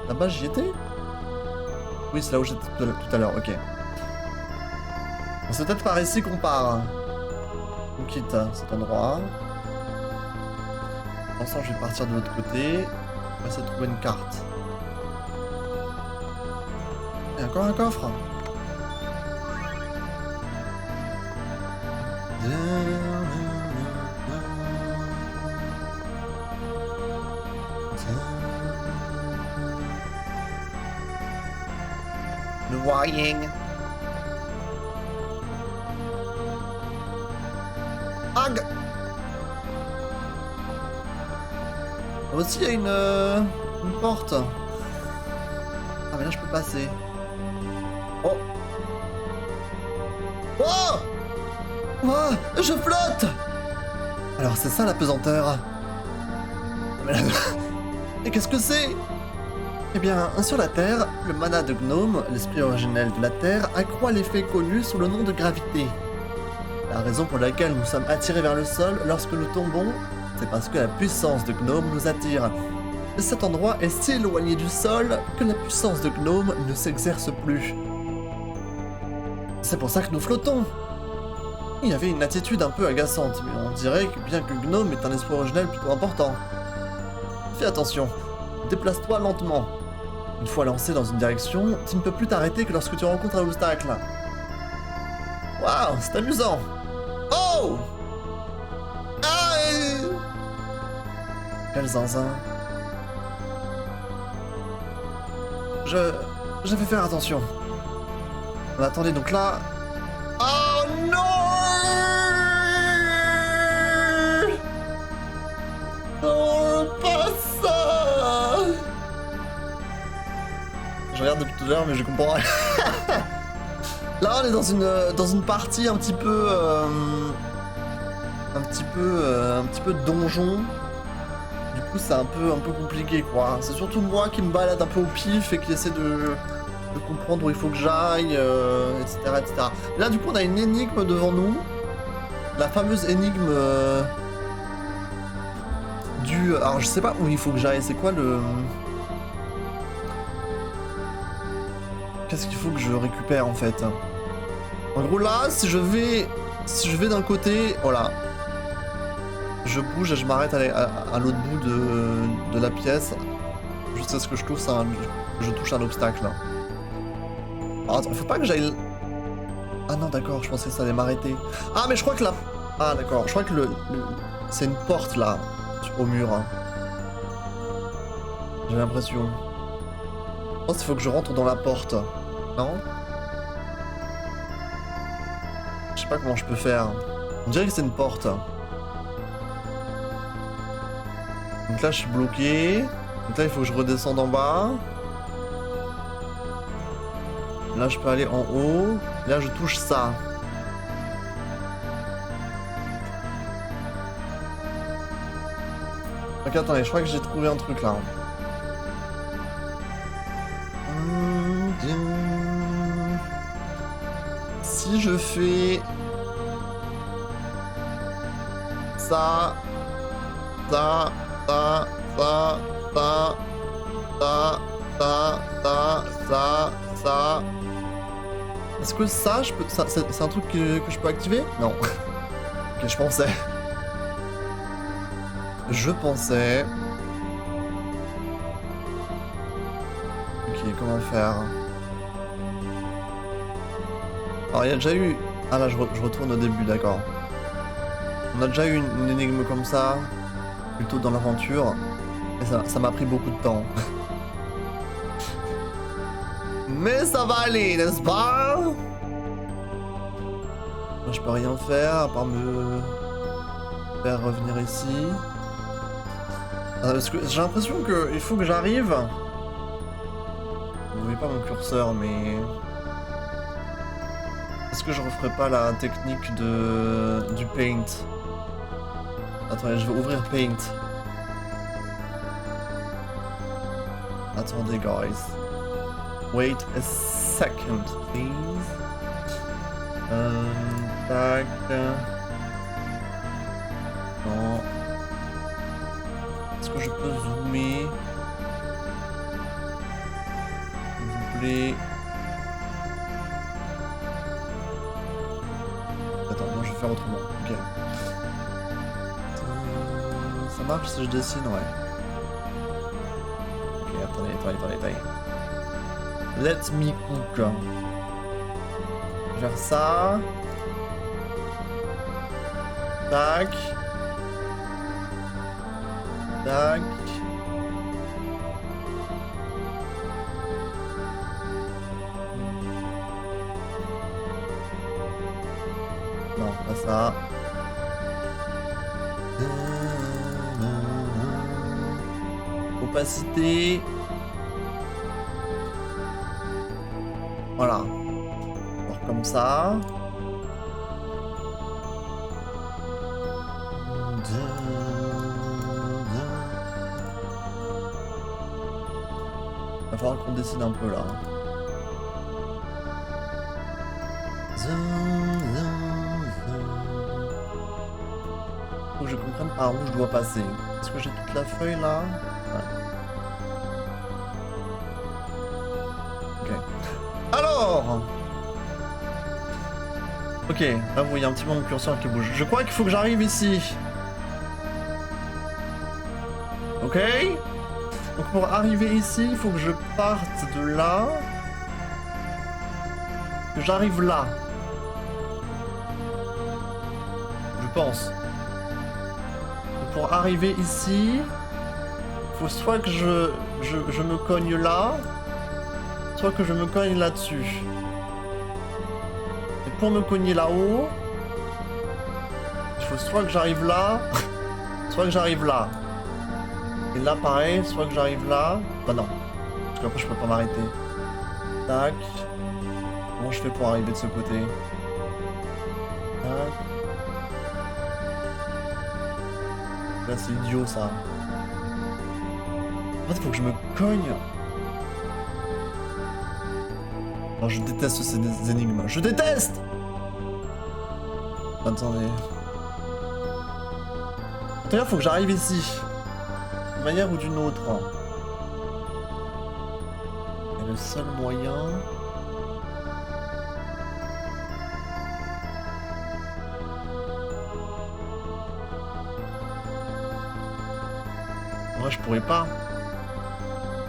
Là-bas, j'y étais? Oui, c'est là où j'étais tout à l'heure, ok. C'est peut-être par ici qu'on part. On quitte cet endroit. Ensemble, je vais partir de l'autre côté. On va essayer de trouver une carte. Il y a encore un coffre. Ne vois rien. Lag. Aussi, il y a une porte. Ah, mais là, je peux passer. Oh. Oh. Oh, je flotte. Alors, c'est ça la pesanteur. Mais là... Et qu'est-ce que c'est? Eh bien, sur la Terre, le mana de Gnome, l'esprit originel de la Terre, accroît l'effet connu sous le nom de gravité. La raison pour laquelle nous sommes attirés vers le sol lorsque nous tombons, c'est parce que la puissance de Gnome nous attire. Cet endroit est si éloigné du sol que la puissance de Gnome ne s'exerce plus. C'est pour ça que nous flottons. Il y avait une attitude un peu agaçante, mais on dirait que bien que Gnome est un esprit originel plutôt important. Fais attention, déplace-toi lentement. Une fois lancé dans une direction, tu ne peux plus t'arrêter que lorsque tu rencontres un obstacle. Waouh, c'est amusant. Oh! Aïe! Quel zinzin. Je vais faire attention. Attendez, donc là... Oh non! Non, pas ça! Je regarde depuis tout à l'heure, mais je comprends rien. Là, on est dans une partie un petit peu donjon. Du coup, c'est un peu compliqué, quoi. C'est surtout moi qui me balade un peu au pif et qui essaie de comprendre où il faut que j'aille, etc., etc. Là, du coup, on a une énigme devant nous. La fameuse énigme du... Alors, je sais pas où il faut que j'aille. C'est quoi le... Qu'est-ce qu'il faut que je récupère, en fait? En gros, là, si je vais d'un côté... Voilà. Je bouge et je m'arrête à l'autre bout de la pièce. Jusqu'à ce que je touche un obstacle. Alors, attends, faut pas que j'aille... Ah non, d'accord, je pensais que ça allait m'arrêter. Ah, mais je crois que là... Ah, d'accord, je crois que c'est une porte, là, au mur. Hein. J'ai l'impression. Je pense qu'il faut que je rentre dans la porte. Non? Je sais pas comment je peux faire. On dirait que c'est une porte. Donc là, je suis bloqué. Donc là, il faut que je redescende en bas. Là, je peux aller en haut. Là, je touche ça. Ok, attendez, je crois que j'ai trouvé un truc là. Si je fais ça, ça, ça, ça, ça, ça, ça, ça, ça, ça. Est-ce que ça, je peux... c'est un truc que je peux activer? Non. Ok, je pensais. Je pensais. Ok, comment faire? Alors, il y a déjà eu... Ah là, je retourne au début, d'accord. On a déjà eu une énigme comme ça, plutôt dans l'aventure. Et ça m'a pris beaucoup de temps. Mais ça va aller, n'est-ce pas? Moi, je peux rien faire à part me faire revenir ici. Parce que j'ai l'impression qu'il faut que j'arrive. Vous voyez pas mon curseur, mais... Est-ce que je referai pas la technique du paint? Attendez, je vais ouvrir paint. Attendez, guys. Wait a second, please. Tac. Non. Est-ce que je peux zoomer? S'il vous plaît. Attends, moi je vais faire autrement. Ok. Ça marche si je dessine, ouais. Ok, attendez. Let me cook. Je vais faire ça. Tac. Tac. Non, pas ça. Opacité. Voilà. Alors comme ça. Il va falloir qu'on décide un peu là. Faut que je comprenne par où je dois passer. Est-ce que j'ai toute la feuille là? Ouais. Ok. Alors! Ok, là vous voyez un petit peu mon curseur qui bouge. Je crois qu'il faut que j'arrive ici. Ok? Donc pour arriver ici, il faut que je parte de là. Que j'arrive là. Je pense. Et pour arriver ici, il faut soit que je me cogne là, soit que je me cogne là-dessus. Et pour me cogner là-haut, il faut soit que j'arrive là, soit que j'arrive là. Et là pareil, soit que j'arrive là. Bah non. Parce qu'après je peux pas m'arrêter. Tac. Comment je fais pour arriver de ce côté? Tac. Là c'est idiot ça. En fait faut que je me cogne. Alors, je déteste ces énigmes. Je déteste! Attendez. D'ailleurs faut que j'arrive ici. D'une manière ou d'une autre. Et le seul moyen... Moi je pourrais pas.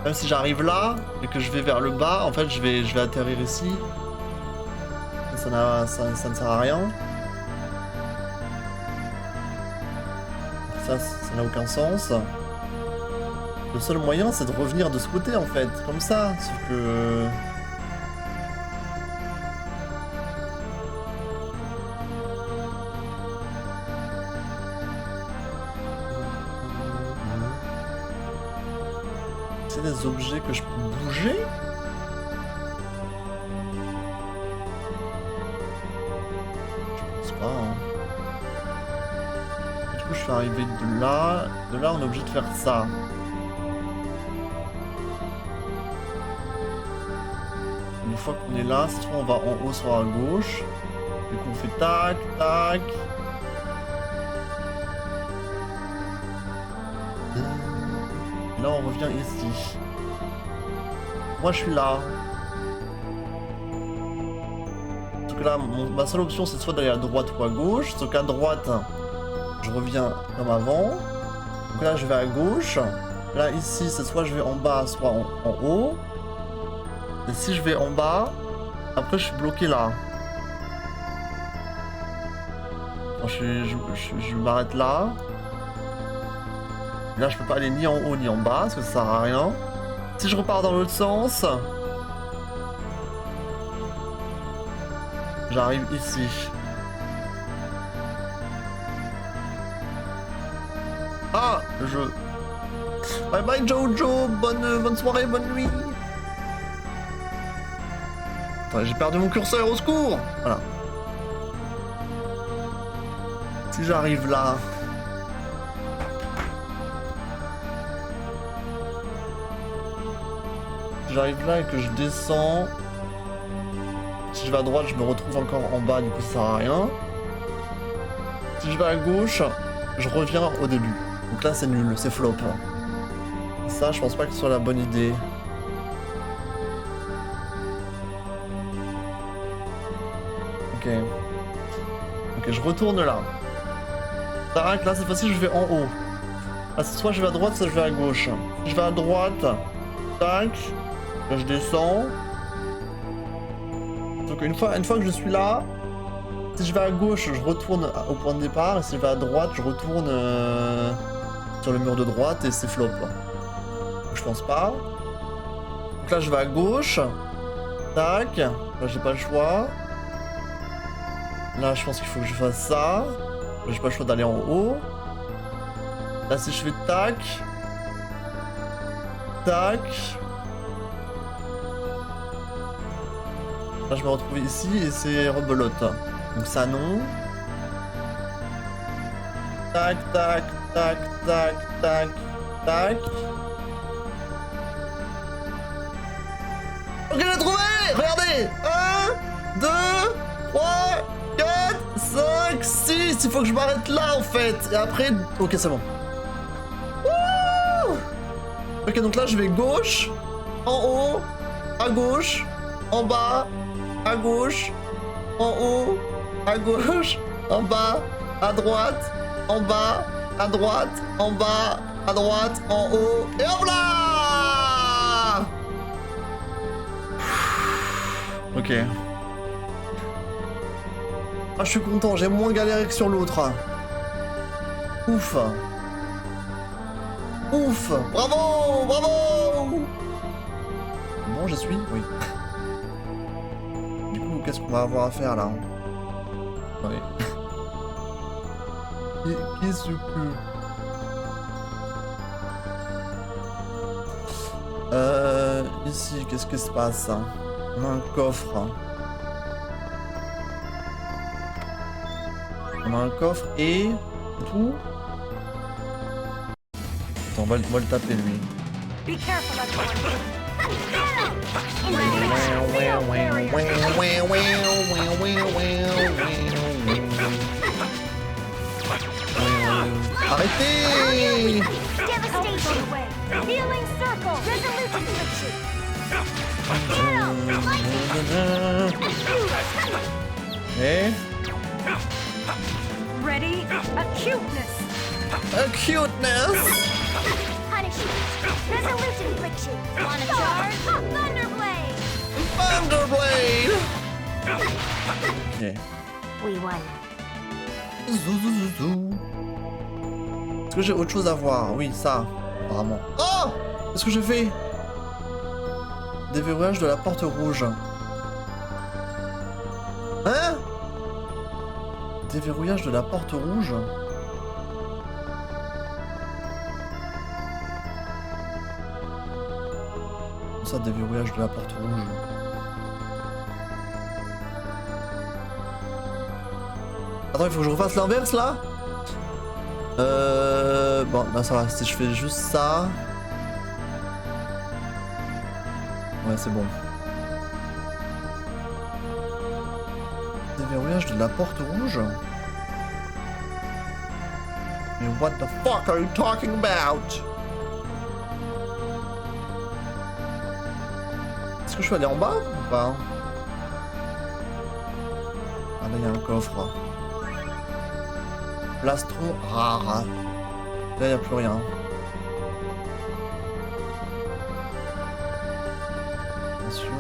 Même si j'arrive là et que je vais vers le bas, en fait je vais atterrir ici. Ça ne sert à rien. Ça n'a aucun sens. Le seul moyen c'est de revenir de ce côté en fait, comme ça, sauf que... C'est des objets que je peux bouger? Je pense pas, hein. Du coup je suis arrivé de là on est obligé de faire ça. Une fois qu'on est là, soit on va en haut, soit à gauche. Du coup on fait tac, tac. Et là on revient ici. Moi je suis là. Donc là, ma seule option c'est soit d'aller à droite ou à gauche. Sauf qu'à droite, je reviens comme avant. Donc là je vais à gauche. Là ici c'est soit je vais en bas, soit en haut. Et si je vais en bas, après je suis bloqué là. Enfin, je m'arrête là. Et là je peux pas aller ni en haut ni en bas parce que ça sert à rien. Si je repars dans l'autre sens, j'arrive ici. Ah, Bye bye Jojo, bonne soirée, bonne nuit. Attends, j'ai perdu mon curseur, au secours. Voilà. Si j'arrive là... J'arrive là et que je descends. Si je vais à droite, je me retrouve encore en bas, du coup ça sert à rien. Si je vais à gauche, je reviens au début. Donc là c'est nul, c'est flop. Ça, je pense pas que ce soit la bonne idée. Ok. Ok, je retourne là. Tac, là cette fois-ci je vais en haut. Là, soit je vais à droite, soit je vais à gauche. Si je vais à droite, tac. Là je descends. Donc une fois que je suis là, si je vais à gauche, je retourne au point de départ. Et si je vais à droite, je retourne sur le mur de droite et c'est flop. Donc, je pense pas. Donc là je vais à gauche. Tac. Là j'ai pas le choix. Là je pense qu'il faut que je fasse ça. Là j'ai pas le choix d'aller en haut. Là, si je fais tac. Tac. Là, je me retrouve ici et c'est rebelote. Donc ça, non. Tac, tac, tac, tac, tac, tac. Ok, j'ai trouvé! Regardez! 1, 2, 3, 4, 5, 6. Il faut que je m'arrête là en fait. Et après. Ok, c'est bon. Wouh! Ok, donc là je vais gauche, en haut, à gauche, en bas, à gauche, en haut, à gauche, en bas, à droite, en bas, à droite, en bas, à droite, en haut. Et hop là! Ok. Ah, je suis content, j'ai moins galéré que sur l'autre. Ouf. Ouf. Bravo, bravo. Bon, j'y suis, oui. Du coup, qu'est-ce qu'on va avoir à faire là? Oui. Qu'est-ce que... Ici, qu'est-ce qui se passe? On a un coffre. On a un coffre et... tout. Attends, on va le taper lui. Be careful, everyone. Arrêtez! Devastation away. Healing circle. Resolute infliction. Et... Ready? Acuteness. Cuteness! Punishment. Resolute infliction. Wanna charge? Thunderblade. Thunderblade! Ok. We won. Zou, zou, zou, zou. Est-ce que j'ai autre chose à voir? Oui, ça, apparemment. Oh! Qu'est-ce que j'ai fait? Déverrouillage de la porte rouge. Hein? Déverrouillage de la porte rouge? Comment ça, déverrouillage de la porte rouge? Attends, il faut que je refasse l'inverse là? Bon, là ça va, si je fais juste ça... Ouais, c'est bon. Déverrouillage de la porte rouge? Mais what the fuck are you talking about? Est-ce que je suis allé en bas ou pas? Ah là, il y a un coffre. Plastron rare. Là, il n'y a plus rien. Attention.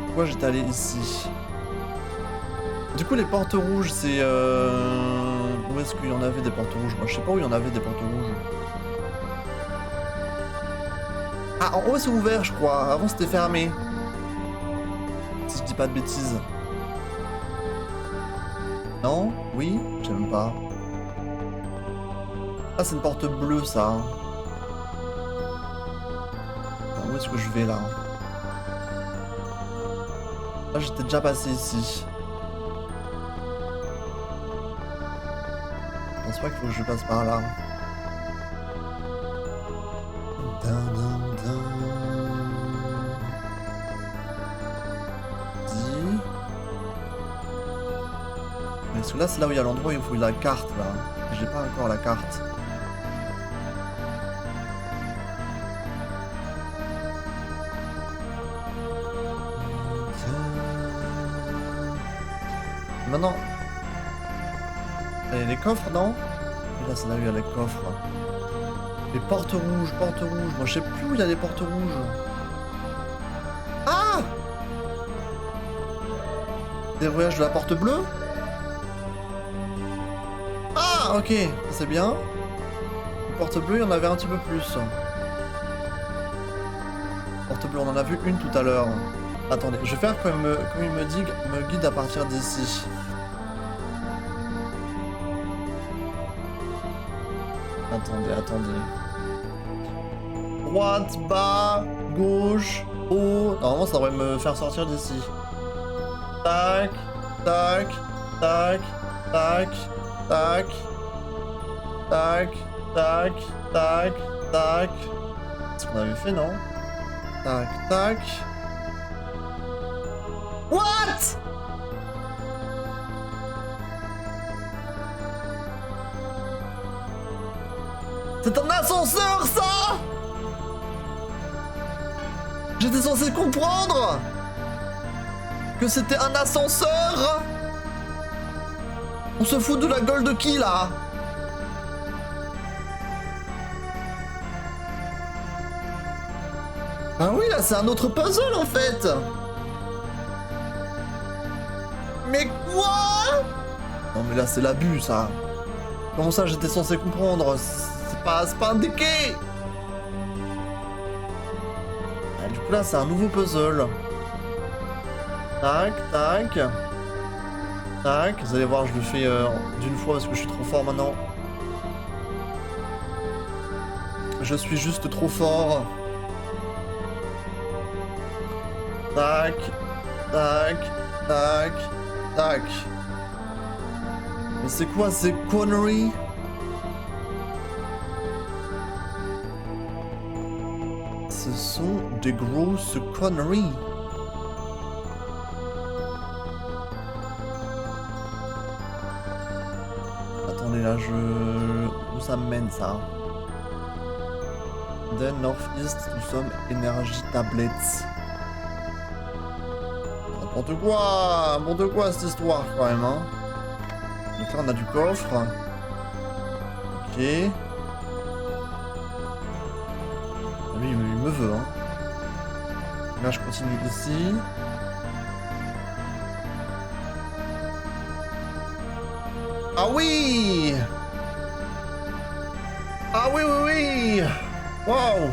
Pourquoi j'étais allé ici? Du coup, les portes rouges, c'est... Où est-ce qu'il y en avait des portes rouges? Moi, je sais pas où il y en avait des portes rouges. Ah, en haut, c'est ouvert, je crois. Avant, c'était fermé. Si je dis pas de bêtises. Non? Oui? Je sais même pas. Ah, c'est une porte bleue, ça. Où est-ce que je vais, là? Là, j'étais déjà passé ici. Je pense pas qu'il faut que je passe par là. Parce que là, c'est là où il y a l'endroit où il faut la carte, là. J'ai pas encore la carte. Maintenant... Allez, les coffres, non? Et là, c'est là où il y a les coffres. Les portes rouges, portes rouges. Moi, je sais plus où il y a les portes rouges. Ah! Déverrouillage de la porte bleue? Ah, ok, c'est bien. Les portes bleues, il y en avait un petit peu plus. Porte bleue, on en a vu une tout à l'heure. Attendez, je vais faire comme il me dit, me guide à partir d'ici. Attendez, attendez. Droite, bas, gauche, haut. Normalement, ça devrait me faire sortir d'ici. Tac, tac, tac, tac, tac, tac, tac, tac, tac. C'est ce qu'on avait fait, non? Tac, tac. What? C'est un ascenseur, ça? J'étais censé comprendre que c'était un ascenseur. On se fout de la gueule de qui, là? Ah oui, là, c'est un autre puzzle, en fait. Mais quoi? Non, mais là, c'est l'abus, ça. Comment ça, j'étais censé comprendre? C'est pas indiqué. Ah, du coup, là, c'est un nouveau puzzle. Tac, tac. Tac. Vous allez voir, je le fais d'une fois parce que je suis trop fort maintenant. Je suis juste trop fort. Tac, tac, tac, tac. Mais c'est quoi ces conneries? Ce sont des grosses conneries. Attendez là, où ça me mène ça? Then Northeast, nous sommes Energy Tablets. N'importe quoi cette histoire quand même, hein. Donc là on a du coffre. Ok. Lui il me veut, hein. Là je continue ici. Ah oui! Ah oui oui oui! Wow!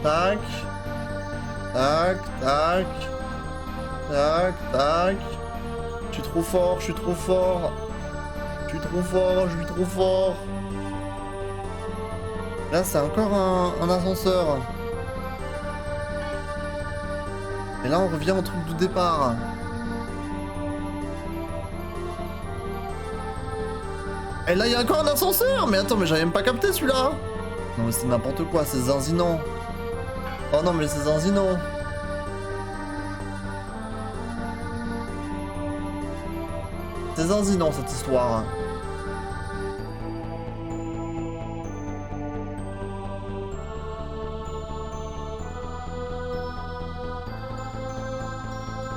Tac. Tac, tac. Tac, tac. Je suis trop fort, je suis trop fort. Je suis trop fort, je suis trop fort. Là, c'est encore un ascenseur. Et là, on revient au truc du départ. Et là, il y a encore un ascenseur. Mais attends, mais j'avais même pas capté celui-là. Non, mais c'est n'importe quoi, c'est zinzinant. Oh non, mais c'est zinzinant. C'est zinzinant cette histoire.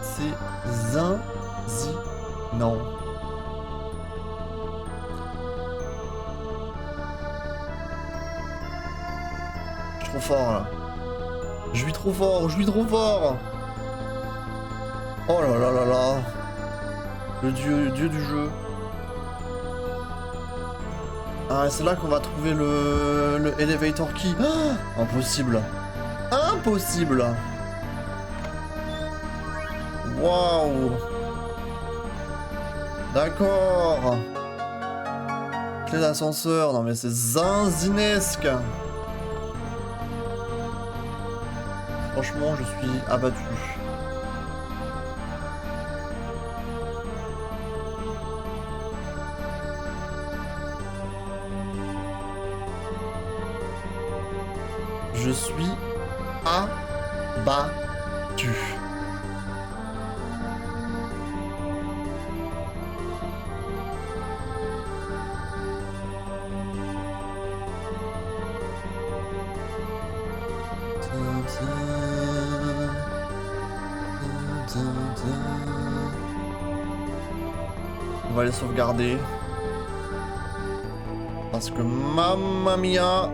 C'est zinzinant. Je suis trop fort là. Je suis trop fort, je suis trop fort. Oh là là là là. Le dieu du jeu. Ah, c'est là qu'on va trouver le elevator key. Ah, impossible. Impossible. Waouh. D'accord. Clé d'ascenseur. Non mais c'est zinzinesque. Franchement, je suis abattu. Je suis abattu. On va les sauvegarder. Parce que mamma mia,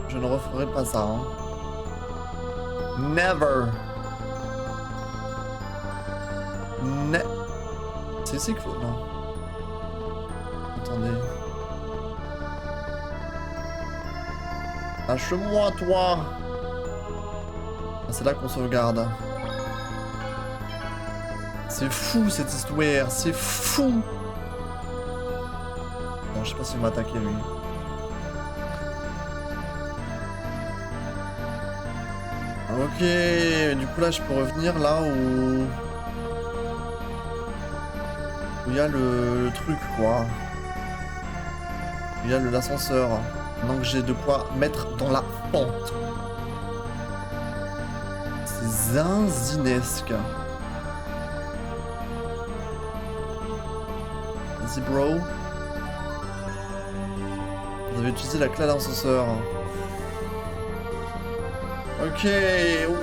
je ne referai pas ça. Hein. Never. C'est ici qu'il faut... Non. Attendez. Lâche-moi, toi. Ah, c'est là qu'on sauvegarde. C'est fou cette histoire, c'est fou. Non, je sais pas s'il m'a attaqué lui. Ok, du coup là je peux revenir là où il y a le truc quoi. Il y a l'ascenseur. Donc j'ai de quoi mettre dans la pente. C'est zinzinesque. Vas-y bro. Vous avez utilisé la clé à l'ascenseur. Ok, ouais.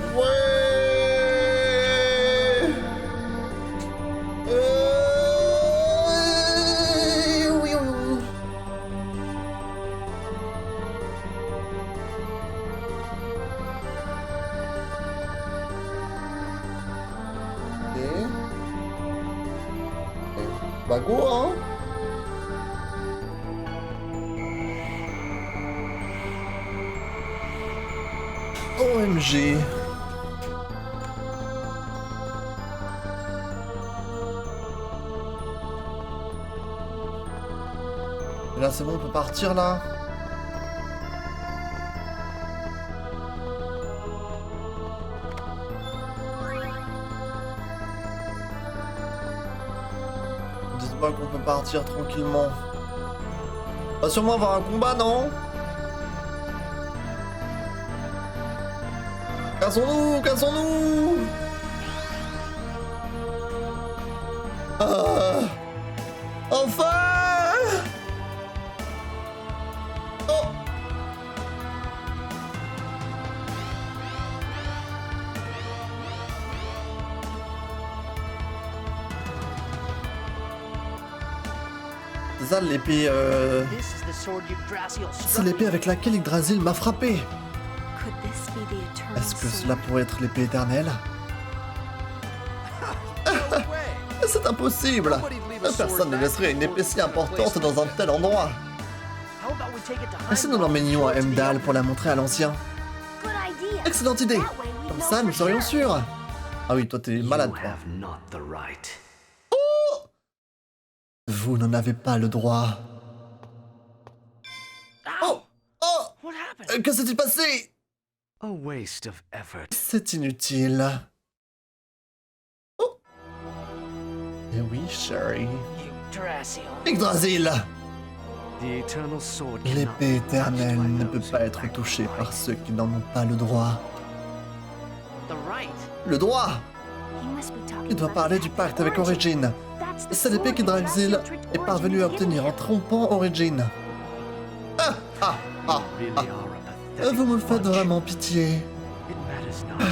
Oui, oui, oui. Ok. Bah go hein. OMG. Et là c'est bon, on peut partir là. Dites-moi qu'on peut partir tranquillement. On va sûrement avoir un combat, non? Cassons-nous, cassons-nous! Enfin! Oh! C'est ça l'épée This is the sword Yggdrasil c'est struck l'épée avec laquelle Yggdrasil m'a frappé. Could this be the eternal Est-ce que sword? cela pourrait être l'épée éternelle? No way. C'est impossible! Nobody'd leave a sword Personne ne back laisserait une before épée it's si importante replaced. dans un tel endroit. How about we take it to Et si nous Heimdall? l'emmenions à Heimdall pour la montrer à l'ancien? Good idea. Excellente idée! That way we'd Comme know ça, for nous serions sure. sûrs! Ah oui, toi t'es malade, toi. not the right. Vous n'en avez pas le droit. Oh! Oh! What happened? Que s'est-il passé? A waste of effort. C'est inutile. Oh! Eh oui, Sherry. Yggdrasil. Yggdrasil! The eternal sword L'épée éternelle ne peut pas être touchée par ceux qui n'en ont pas le droit. The right. Le droit! He must be talking Il doit about parler the du pact pacte of avec Origin. That's the C'est l'épée sword qu'Yggdrasil Yggdrasil tricked est parvenu à Origin into obtenir en giving him. trompant Origin. Ah! Ah! Ah! Vous me faites vraiment pitié. It matters not.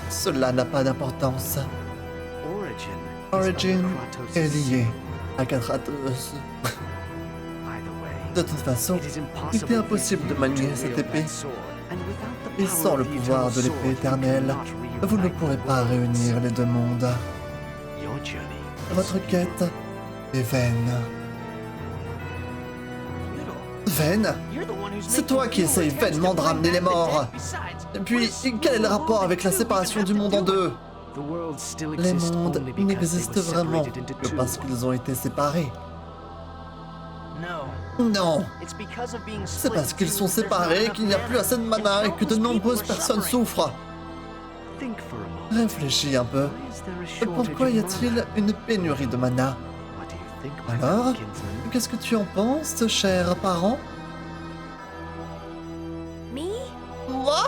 Cela n'a pas d'importance. Origin Origin est lié à Kratos. De toute façon, il était impossible de manier cette épée. Et sans le pouvoir de l'épée éternelle, vous ne pourrez pas réunir les deux mondes. Votre quête est vaine. Vaine? You're the one who's C'est toi qui essayes vainement de ramener les morts. Et puis, quel est le rapport avec la séparation du monde en deux? Les mondes n'existent vraiment que parce qu'ils ont été séparés. No. Non, It's because of being c'est split parce qu'ils into sont there's not séparés enough qu'il n'y a plus assez de mana et que de nombreuses personnes souffrent. Réfléchis un peu. Pourquoi y a-t-il une pénurie de mana? Alors, qu'est-ce que tu en penses, cher parent? Me? Moi?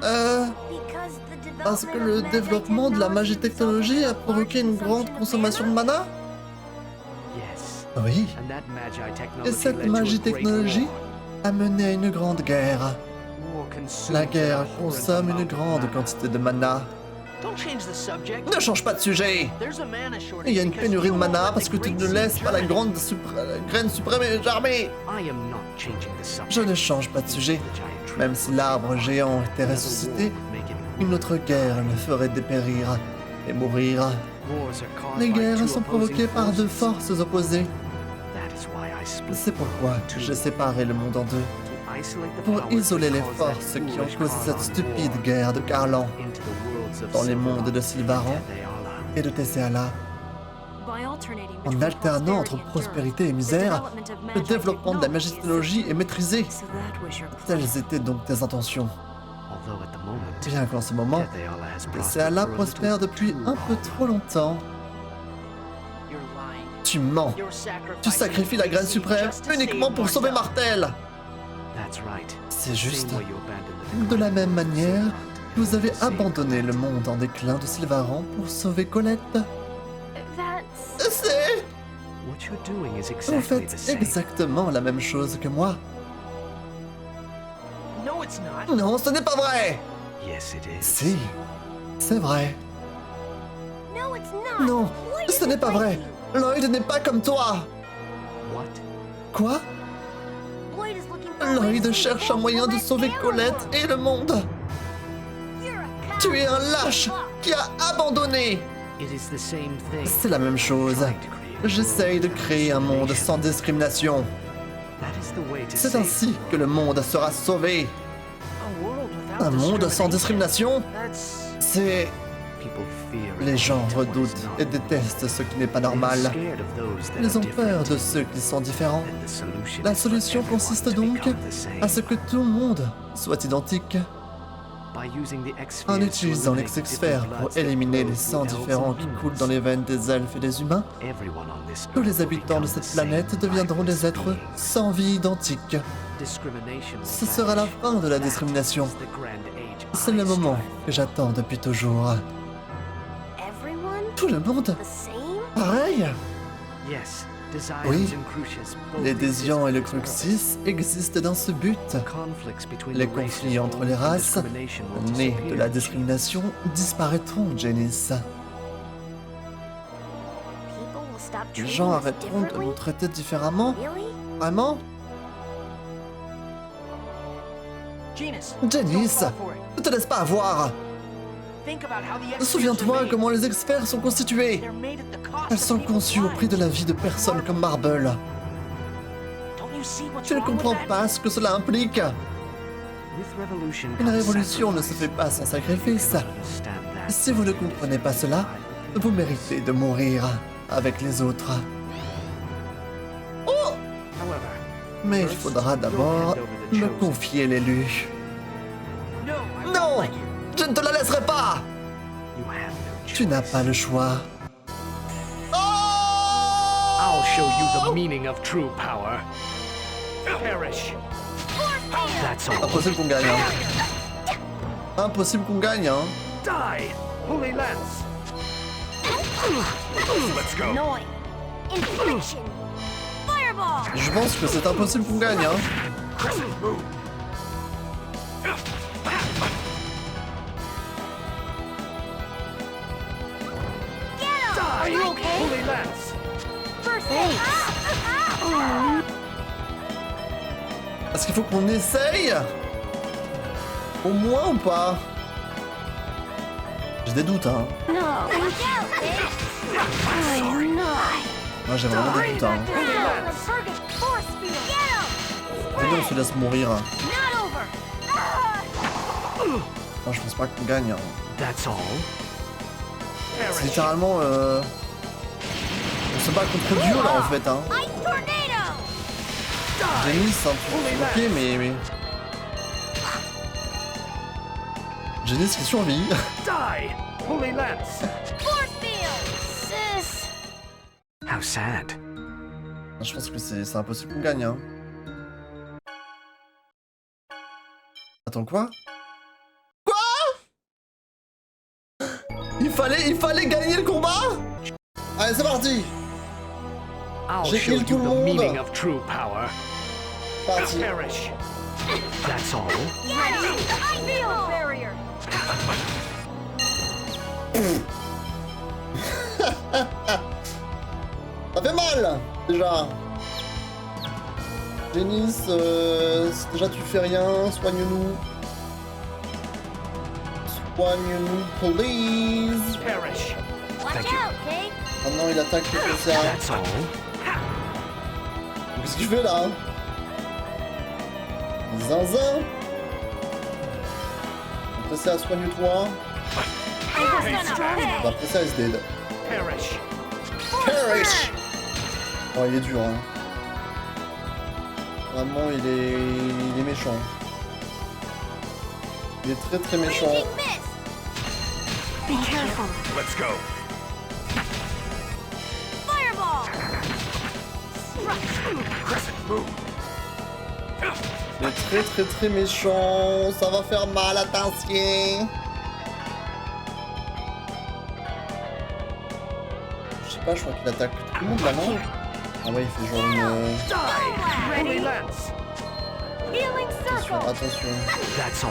Because the Parce que le développement de la magie technologie a provoqué une grande consommation de mana? Oui. Et cette magie technologie a mené à une grande guerre. La guerre consomme une grande quantité de mana. Don't change the subject. Ne change pas de sujet! There's a mana shortage Il y a une because pénurie de you mana won't parce que let the tu ne great laisses sea pas la giant. graine suprême germer. Je ne change pas de sujet. Même si l'arbre géant était ressuscité, une autre guerre le ferait dépérir et mourir. Les guerres sont provoquées par deux forces opposées. C'est pourquoi j'ai séparé le monde en deux. Pour isoler les forces qui ont causé cette stupide guerre de Garland dans les mondes de Sylvaran et de Tessala. En alternant entre prospérité et misère, le développement de la magicologie est maîtrisé. Telles étaient donc tes intentions. Although at the moment, Bien qu'en ce moment, Tetheala has Tetheala prospered prospère depuis un peu trop longtemps. You're lying. Tu mens. You're Tu sacrificing sacrifies la graine Macy suprême just to uniquement save pour sauver Martha. Martel. That's right. C'est juste. Same way you abandoned the De la Decline même of manière, Silverhunt. vous avez Same. abandonné le monde en déclin de Sylvaran pour sauver Colette. That's... C'est... What you're doing is Vous exactly faites the same. exactement la même chose que moi. No, it's not. Non, ce n'est pas vrai. Yes, it is. Si, c'est vrai. No, it's not. Non, Lloyd ce n'est isn't pas like vrai. you. Lloyd n'est pas comme toi. What? Quoi? Lloyd is looking for a way to Lloyd save cherche un both moyen de Colette sauver and Colette Aurora. et le monde. You're a Tu es un coward. lâche qui a abandonné. It is the same thing. C'est la même chose. Trying to create a J'essaye de world créer un monde destination. sans discrimination. That is the way to C'est save ainsi que le monde sera sauvé. A world without Un monde sans discrimination, That's... c'est... people fear Les gens what is redoutent not. et détestent ce qui n'est pas They are normal. scared of those that Ils are ont peur different. de ceux qui sont différents. And the solution La is for solution everyone consiste to donc become the same. à ce que tout le monde soit identique. By using the X En spheres to utilisant eliminate l'ex-sphère different pour bloods that éliminer les flow sangs through différents elves qui and coulent dans les humans, veines des elfes et des humains, everyone on this tous les earth will habitants de become cette the same planète deviendront des lifeless êtres beings. sans vie identiques. Discrimination will Ce sera la vanish. fin de la That discrimination. is the grand age C'est le I moment strive que j'attends depuis toujours. Everyone? Tout le monde The same? pareil. for. Yes, Desians Oui, and Crucius both les exist Désians for et le this purpose. Cruxis existent dans ce but. Conflicts between Les the races conflits entre les and races, discrimination will nés de disappear. la discrimination, disparaîtront, Janice. People will stop Les treating gens us arrêteront de differently? nous traiter différemment. Really? Vraiment? Genus, Janice, don't fall for it. ne te laisse pas avoir. Think about how the X-spheres Souviens-toi are made. comment les experts sont constitués. They're made at the cost Elles of sont people's conçues au prix de la vie de lives. personnes comme Marble. Don't you see what's Tu ne wrong with comprends that? pas ce que cela implique. With revolution Une comes révolution ne se sacrifice. fait pas sans You sacrifice. cannot understand that. Si vous ne comprenez pas cela, vous méritez de mourir avec les autres. However, Mais il faudra d'abord me confier l'élu. No, I won't Non! let you. Je ne te la laisserai pas! you have no choice. Tu n'as pas le choix. I'll show you the meaning of true power. Perish. That's all. Impossible qu'on gagne, hein. Impossible qu'on gagne, hein. Die, Holy Lance. Let's go. Annoying. Infliction. Fireball. Je pense que c'est impossible qu'on gagne, hein. Crescent moon. Die, you okay? Holy Lance. First aid. Est-ce qu'il faut qu'on essaye? Au moins ou pas? J'ai des doutes, hein. No. Watch out, Dave. Oh, no. Moi j'ai vraiment des doutes, hein. Now, the target force field. Get him. Venez, on se laisse mourir. Not over. Non, je pense pas qu'on gagne, hein. That's all. C'est Perish. littéralement, on se bat contre Dieu, là, en fait, hein. Ice tornado. Janice, un peu ok, mais... Janice qui survit. Die, Holy Lance. Force field. Sis. How sad. Je pense que c'est impossible qu'on gagne, hein. Attends, quoi? Quoi? Il fallait gagner le combat? Allez, c'est parti! I'll J'ai show kill tout you le the monde. meaning of true power. Parti. Perish. That's all. Get him. Ice field barrier. Ça fait mal, déjà. Janice, si déjà tu fais rien, soigne-nous. Soigne-nous, please. Perish. Watch Thank you. out, Dave. Maintenant, il attaque le PCA. That's all. Qu'est-ce qu'il fait là? Zinzin. Le PCA, soigne-toi. It was gonna hurt. Bah, PCA is dead. Perish. Perish! Oh, il est dur, hein. Vraiment, il est méchant. Il est très très méchant. Raging Mist. Be careful. Let's go. Fireball. Crescent, move. Il est très très très méchant. Ça va faire mal, attention. Je sais pas, je crois qu'il attaque tout le monde là, non? Ah ouais, il fait genre une... Die! Holy Lance. Healing Attention, circle. attention. That's all.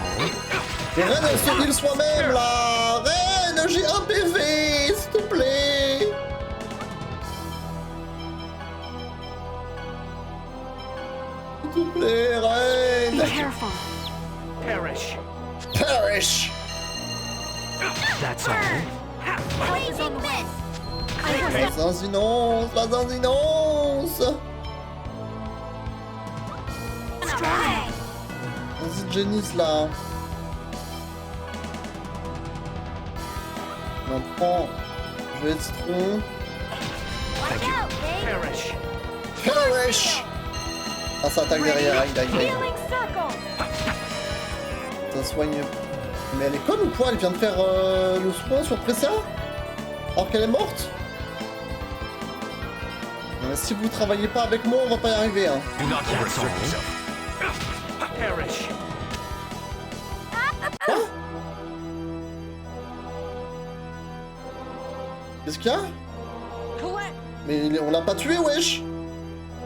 Et Ren, elle se heal soi-même là. Ren, j'ai un PV, s'il te plaît. S'il te plaît, Be Ren. careful. Perish. Perish. That's all. Raging Mist. La zinzinance, la zinzinance. Strike. Vas-y, Janice là. On prend. Je vais être citron. Watch out, Dave. Perish. Perish. Ah, ça attaque derrière, aïe aïe aïe. Healing circle. Ça soigne. Mais elle est conne ou quoi? Elle vient de faire le soin sur Precia? Alors qu'elle est morte? Non, mais si vous travaillez pas avec moi, on va pas y arriver, hein. Do not overexert yourself. Perish. Qu'est-ce qu'il y a? Colette! Mais on l'a pas tué, wesh!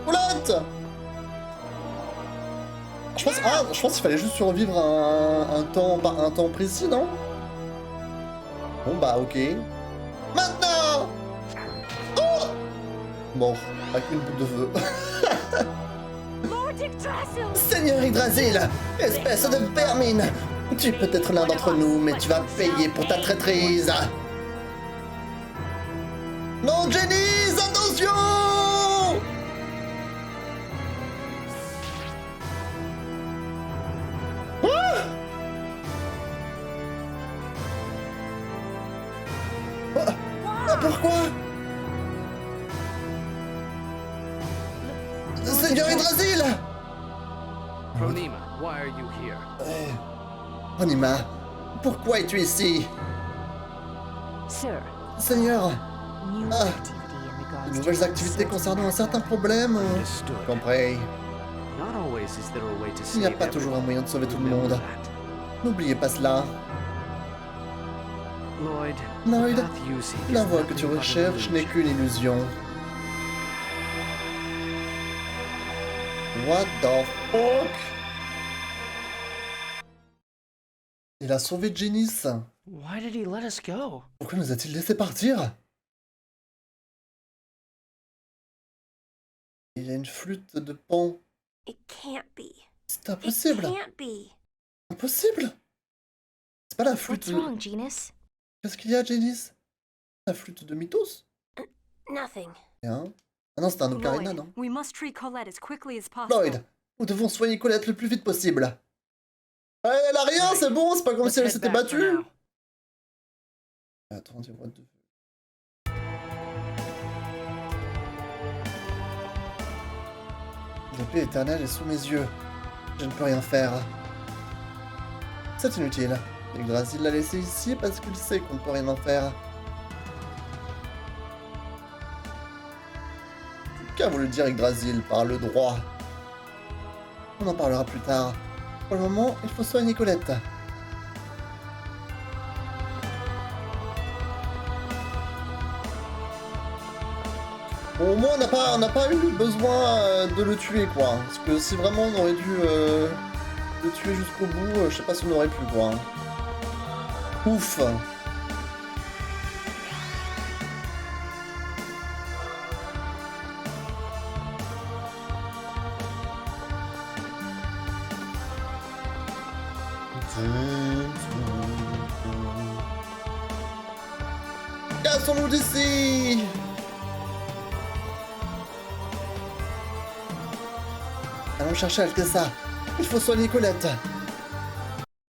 Colette! Je pense qu'il fallait juste survivre un temps précis, non? Bon bah ok. Maintenant! Oh! Bon, avec une boule de feu. Lord Yggdrasil. Seigneur Yggdrasil, espèce de vermine! Tu es peut-être l'un d'entre nous, mais tu vas payer pour ta traîtrise! Non, Janice, attention! Ah! Pourquoi? Seigneur Yggdrasil! Pronima, why are you here? Anima, pourquoi es-tu ici? Sir, Seigneur, new Ah. activity in regards de to nouvelles activités concernant un certain problème. Understood. Compris. Not always is there a way to Il n'y a save pas toujours un moyen de sauver tout le Remember monde. that. N'oubliez pas cela. Lloyd, Lloyd, the path you seek is la voie que nothing tu but an recherches n'est illusion. qu'une illusion. What the fuck? Il a sauvé Janice. Why did he let us go? Pourquoi nous a-t-il laissé partir? Il a une flûte de pan. It can't be. C'est It impossible. can't be. Impossible. C'est pas la flûte. What's wrong, Genus? Qu'est-ce qu'il y a, Janice? La flûte de Mythos? Nothing. Hein? Ah non, c'est un ocarina, non? we must treat Colette as quickly as possible. Lloyd, nous devons soigner Colette le plus vite possible. Ouais, elle a rien, c'est bon, c'est pas comme Let's si elle head s'était back for battue. now. Attendez, what the... L'épée éternelle est sous mes yeux. Je ne peux rien faire. C'est inutile. Yggdrasil l'a laissé ici parce qu'il sait qu'on ne peut rien en faire. Qu'a voulu dire Yggdrasil par le droit? On en parlera plus tard. Pour le moment, il faut soigner Colette. Bon, au moins, on n'a pas eu besoin de le tuer, quoi. Parce que si vraiment on aurait dû le tuer jusqu'au bout, je sais pas si on aurait pu, quoi. Ouf. Cassons-nous d'ici! Allons chercher Altessa. Il faut soigner Colette.